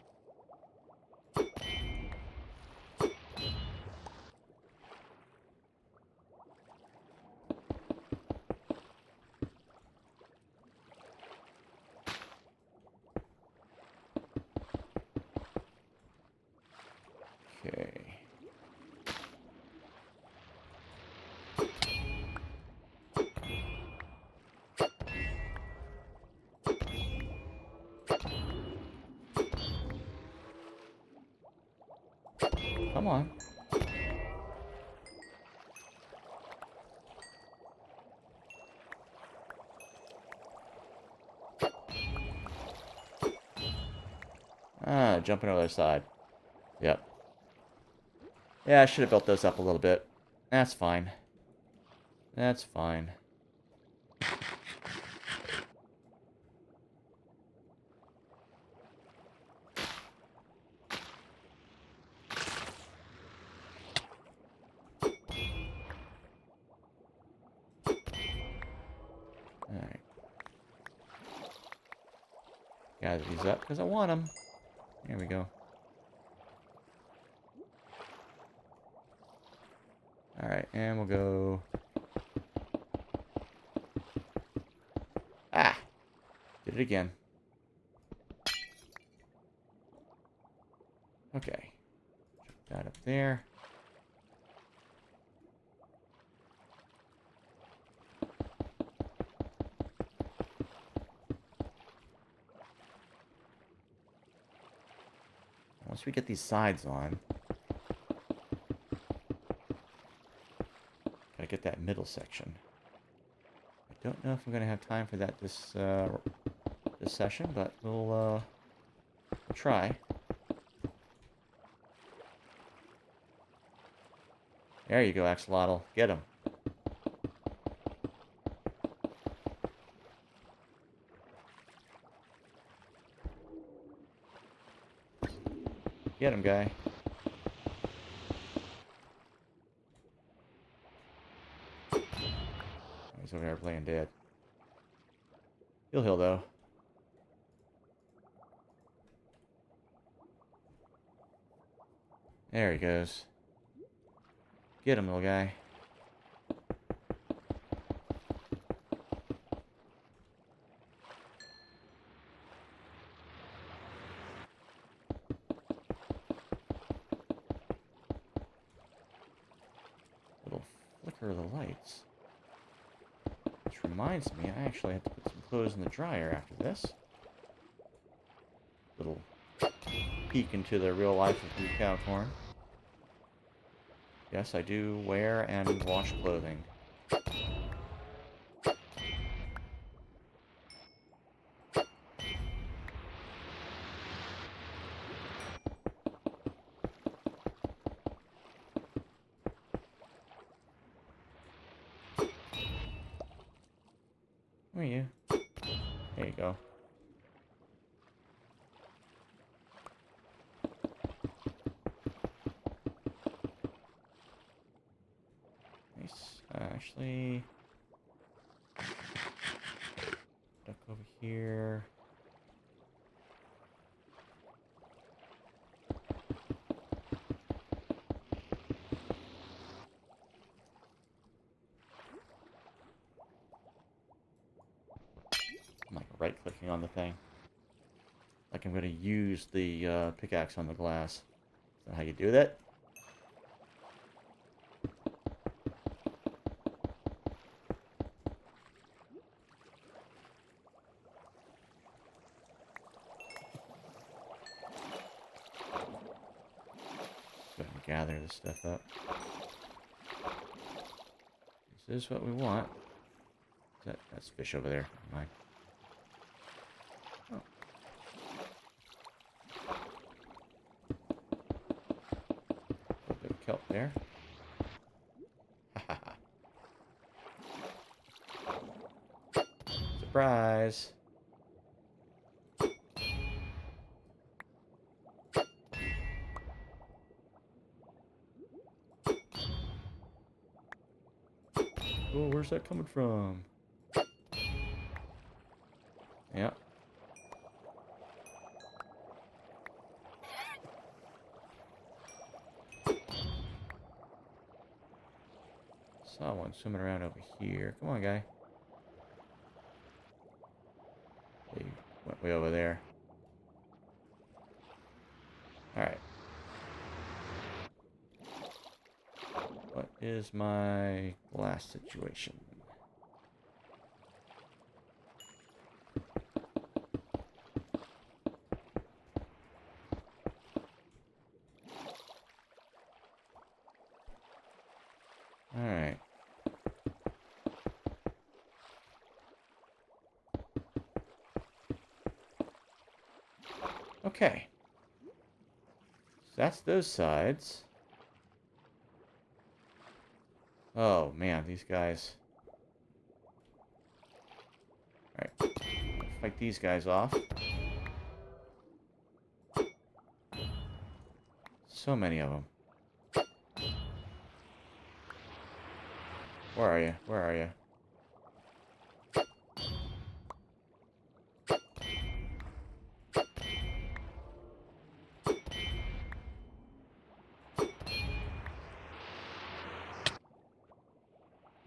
Okay. Come on. Ah, jumping over the other side. Yep. Yeah, I should have built those up a little bit. That's fine. That's fine. Alright. Gather these up because I want them. There we go. Alright, and we'll go... ah! Did it again. Okay. Chuck that up there. Once we get these sides on... get that middle section. I don't know if I'm going to have time for that this session, but we'll try. There you go, Axolotl. Get him. Get him, guy. Oh, he's over there playing dead. He'll heal, though. There he goes. Get him, little guy. Little flicker of the lights. Which reminds me, I actually have to put some clothes in the dryer after this. Little peek into the real life of BCowcorn. Yes, I do wear and wash clothing. Where are you? There you go. Nice. Actually, duck over here. I'm like right-clicking on the thing. Like I'm going to use the pickaxe on the glass. Is that how you do that? Go ahead and gather this stuff up. This is what we want. That's fish over there. Never mind. Oh. A little bit of kelp there. Surprise! Oh, where's that coming from? Yeah. Saw one swimming around over here. Come on, guy. He went way over there. Alright. What is my glass situation? Alright. Okay. So that's those sides. Oh, man, these guys. Alright. Fight these guys off. So many of them. Where are you? Where are you?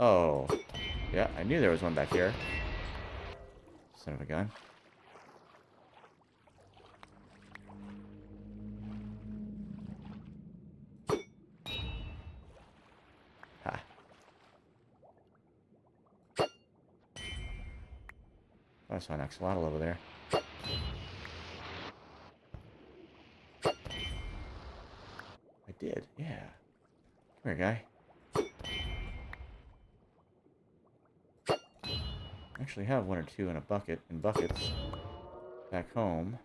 Oh. Yeah, I knew there was one back here. Son of a gun. Ha. I saw an axolotl over there. I did, yeah. Come here, guy. Actually have one or two in a bucket, in buckets, back home.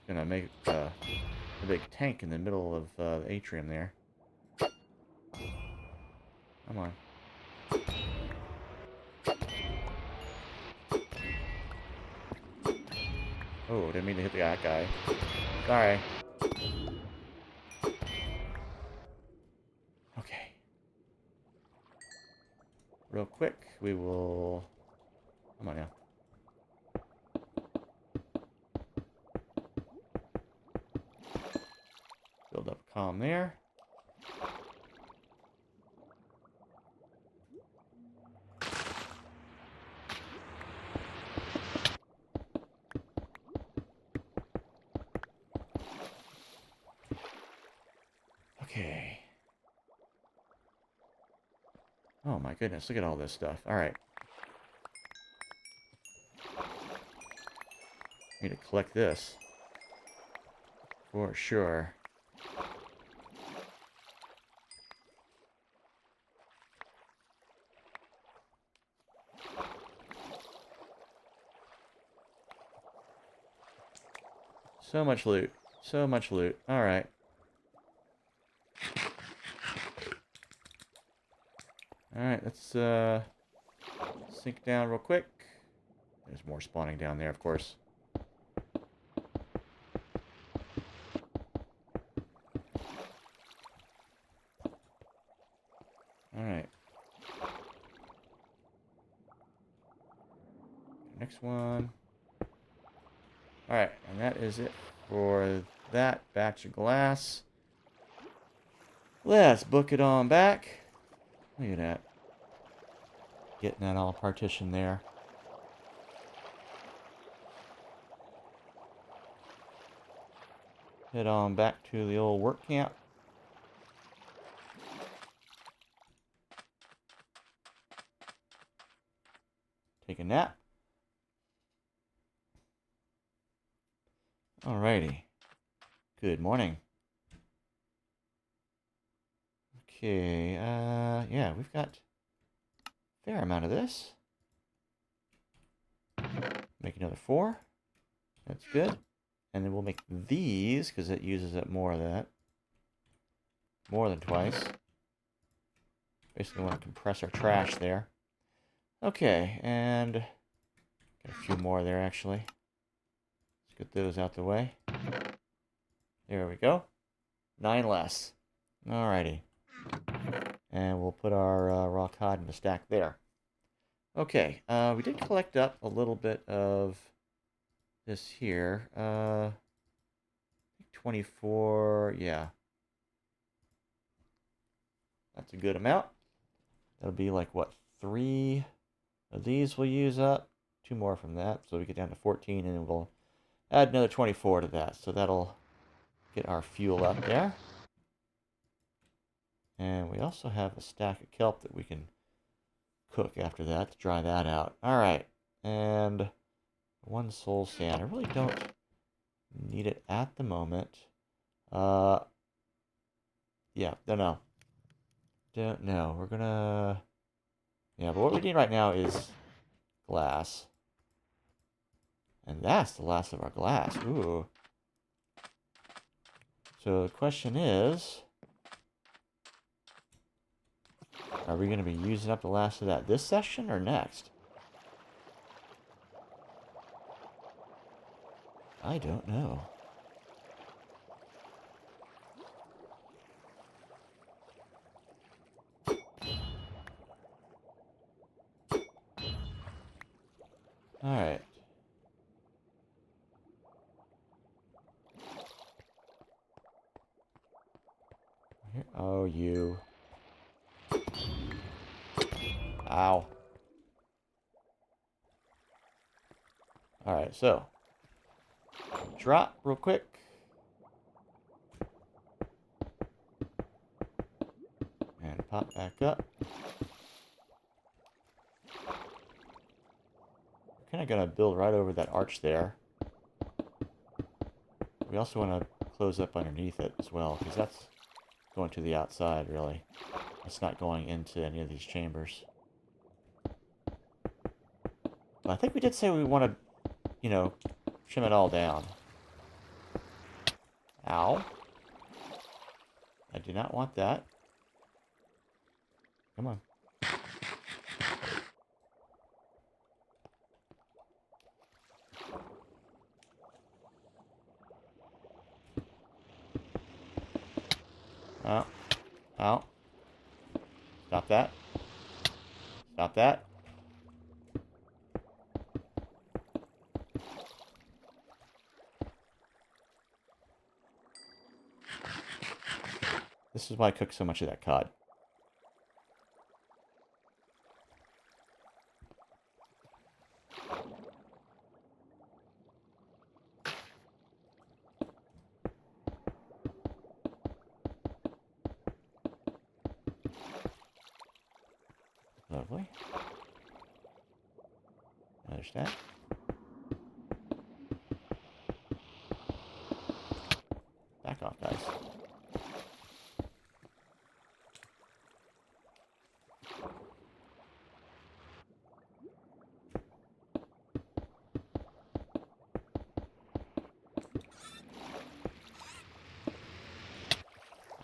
Gonna make a big tank in the middle of the atrium there. Come on. Oh, didn't mean to hit that guy. Sorry. Okay. Real quick, we will... Come on now. Build up a column there. Okay. Oh my goodness, look at all this stuff. Alright. Need to collect this. For sure. So much loot. So much loot. Alright. Alright, let's sink down real quick. There's more spawning down there, of course. Alright. Next one. Alright, and that is it for that batch of glass. Let's book it on back. Look at that. Getting that all partitioned there. Head on back to the old work camp. Take a nap. Alrighty. Good morning. Okay, yeah, we've got a fair amount of this. Make another 4. That's good. And then we'll make these, because it uses up more of that. More than twice. Basically want to compress our trash there. Okay, and got a few more there, actually. Let's get those out the way. There we go. 9 less. Alrighty. And we'll put our raw cod in the stack there. Okay, we did collect up a little bit of this here. 24, yeah. That's a good amount. That'll be like, what, 3 of these we'll use up. 2 more from that, so we get down to 14, and then we'll add another 24 to that. So that'll get our fuel up there. And we also have a stack of kelp that we can cook after that to dry that out. Alright, and 1 soul sand. I really don't need it at the moment. Yeah, don't know. Don't know. We're gonna... Yeah, but what we need right now is glass. And that's the last of our glass. Ooh. So the question is... Are we going to be using up the last of that this session or next? I don't know. Alright. Oh, you. Ow. Alright, so. Drop real quick. And pop back up. We're kind of going to build right over that arch there. We also want to close up underneath it as well, because that's going to the outside, really. That's not going into any of these chambers. I think we did say we want to, you know, trim it all down. Ow. I do not want that. Come on. Oh. Oh. Stop that. Stop that. This is why I cook so much of that cod. Lovely. Understand? Back off, guys.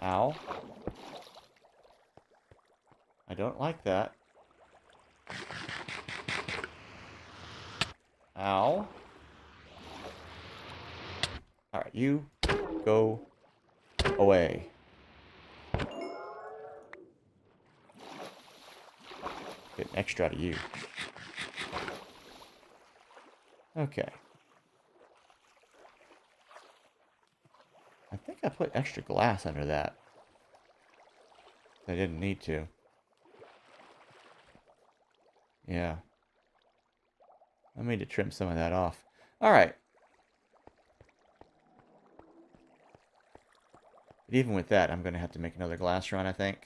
Ow. I don't like that. Ow. Alright, you go away. Get an extra out of you. Okay. I think I put extra glass under that. I didn't need to. Yeah. I need to trim some of that off. Alright. But even with that, I'm going to have to make another glass run, I think.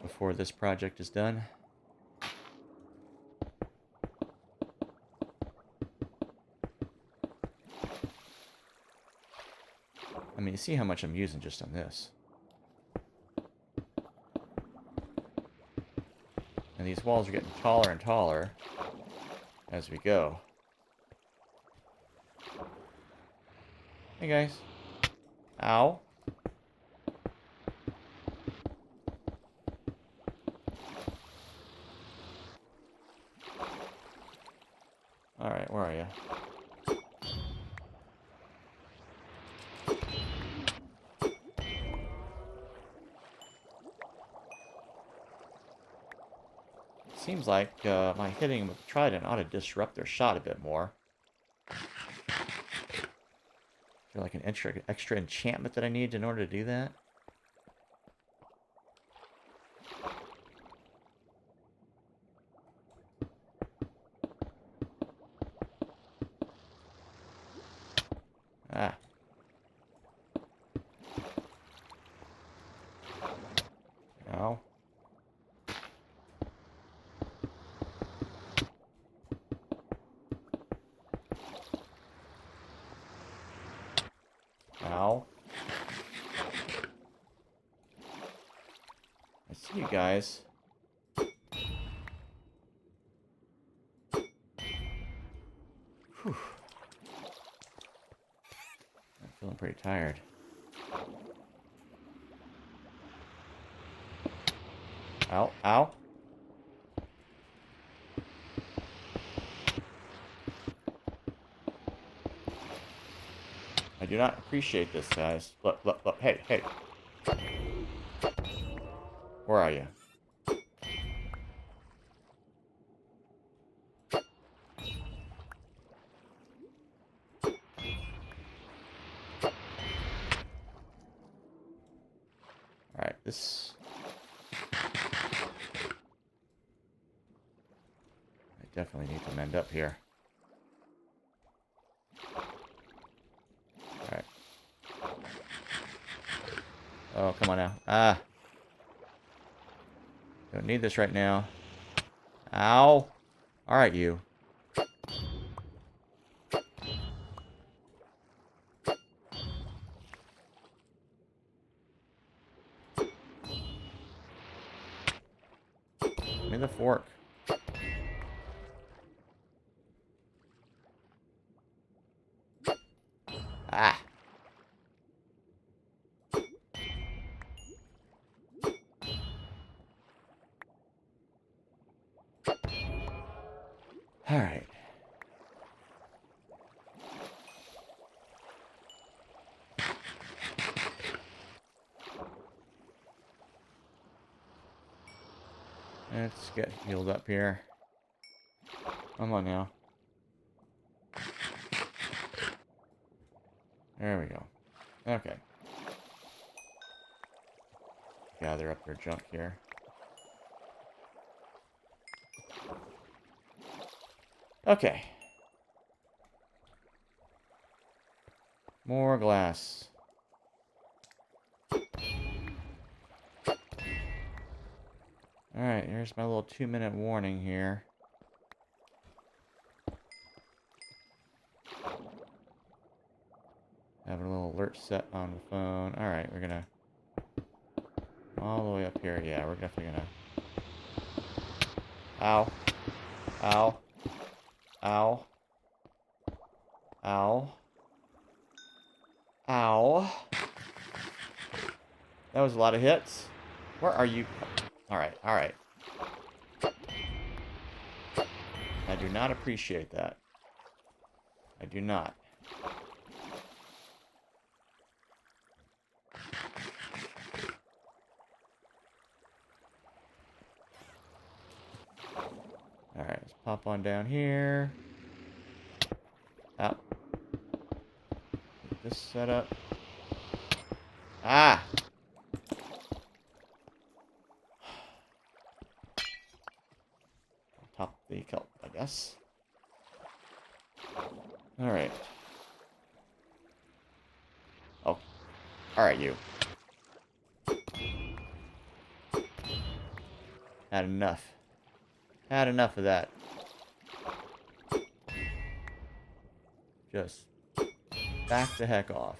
Before this project is done. I mean, you see how much I'm using just on this. And these walls are getting taller and taller as we go. Hey guys. Ow. Alright, where are you? Seems like my hitting with the trident ought to disrupt their shot a bit more. Is there like an extra enchantment that I need in order to do that? Ah. No. Ow. I see you guys. Whew. I'm feeling pretty tired. Ow, ow. I do not appreciate this, guys. Look, look, look. Hey, hey. Where are you? Alright, this... I definitely need to mend up here. Alright. Oh, come on now. Ah! Don't need this right now. Ow! Alright, you. Give me the fork. Ah. All right. Let's get healed up here. Come on now. There we go. Okay. Gather up their junk here. Okay. More glass. Alright, here's my little 2-minute warning here. Having a little alert set on the phone. Alright, we're gonna... all the way up here. Yeah, we're definitely gonna... Ow. Ow. Ow. Ow. Ow. That was a lot of hits. Where are you? Alright, alright. I do not appreciate that. I do not. Alright, let's pop on down here. Out. Get this set up. Ah! Top the kelp, I guess. Alright. Oh. Alright, you. Had enough. Had enough of that. Just back the heck off.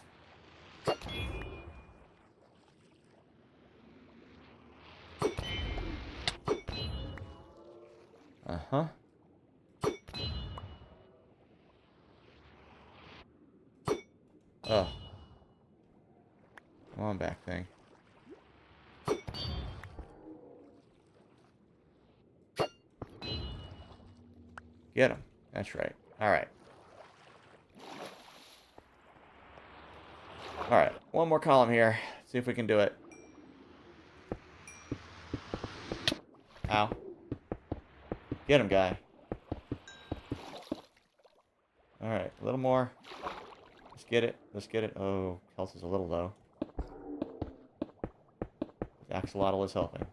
Uh-huh. Oh. Come on back, thing. Get him. That's right. Alright. Alright. One more column here. See if we can do it. Ow. Get him, guy. Alright. A little more. Let's get it. Let's get it. Oh, health is a little low. The axolotl is helping.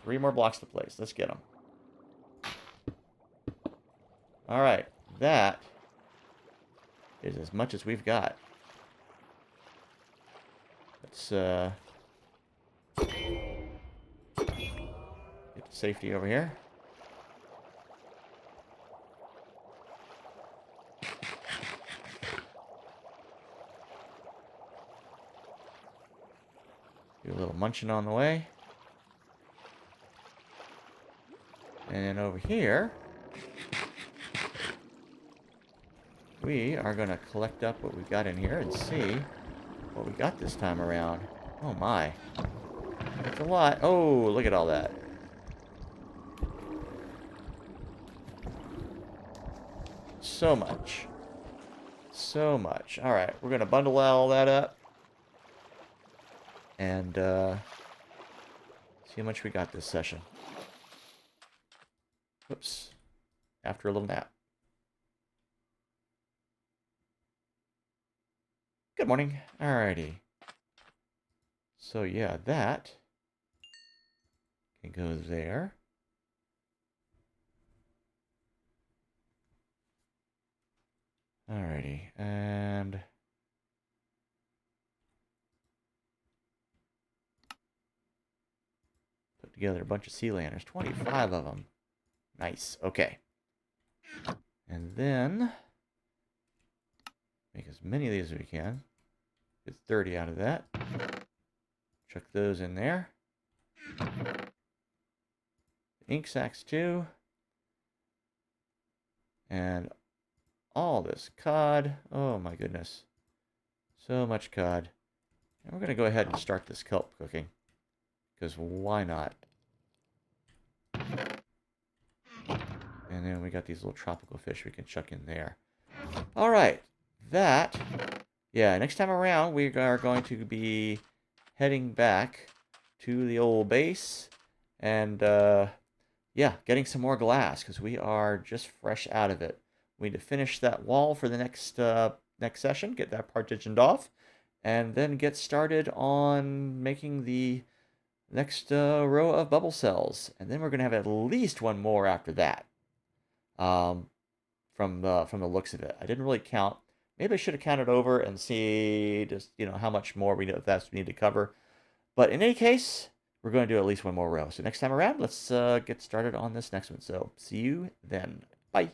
3 more blocks to place. Let's get them. Alright. That is as much as we've got. Let's get to safety over here. Do a little munching on the way. And then over here, we are going to collect up what we got in here and see what we got this time around. Oh my. That's a lot. Oh, look at all that. So much. So much. Alright, we're going to bundle all that up. And see how much we got this session. Oops. After a little nap. Good morning. Alrighty. So yeah, that can go there. Alrighty, and put together a bunch of sea lanterns, 25 of them. Nice, okay. And then make as many of these as we can. Get 30 out of that. Chuck those in there. Ink sacks too. And all this cod. Oh my goodness. So much cod. And we're going to go ahead and start this kelp cooking. Because why not? And then we got these little tropical fish we can chuck in there. All right. That. Yeah, next time around we are going to be heading back to the old base. And, yeah, getting some more glass. Because we are just fresh out of it. We need to finish that wall for the next session. Get that partitioned off. And then get started on making the next row of bubble cells, and then we're going to have at least one more after that. From the looks of it, I didn't really count. Maybe I should have counted over and see just how much more we need to cover. But in any case, we're going to do at least one more row. So next time around, let's get started on this next one. So see you then. Bye.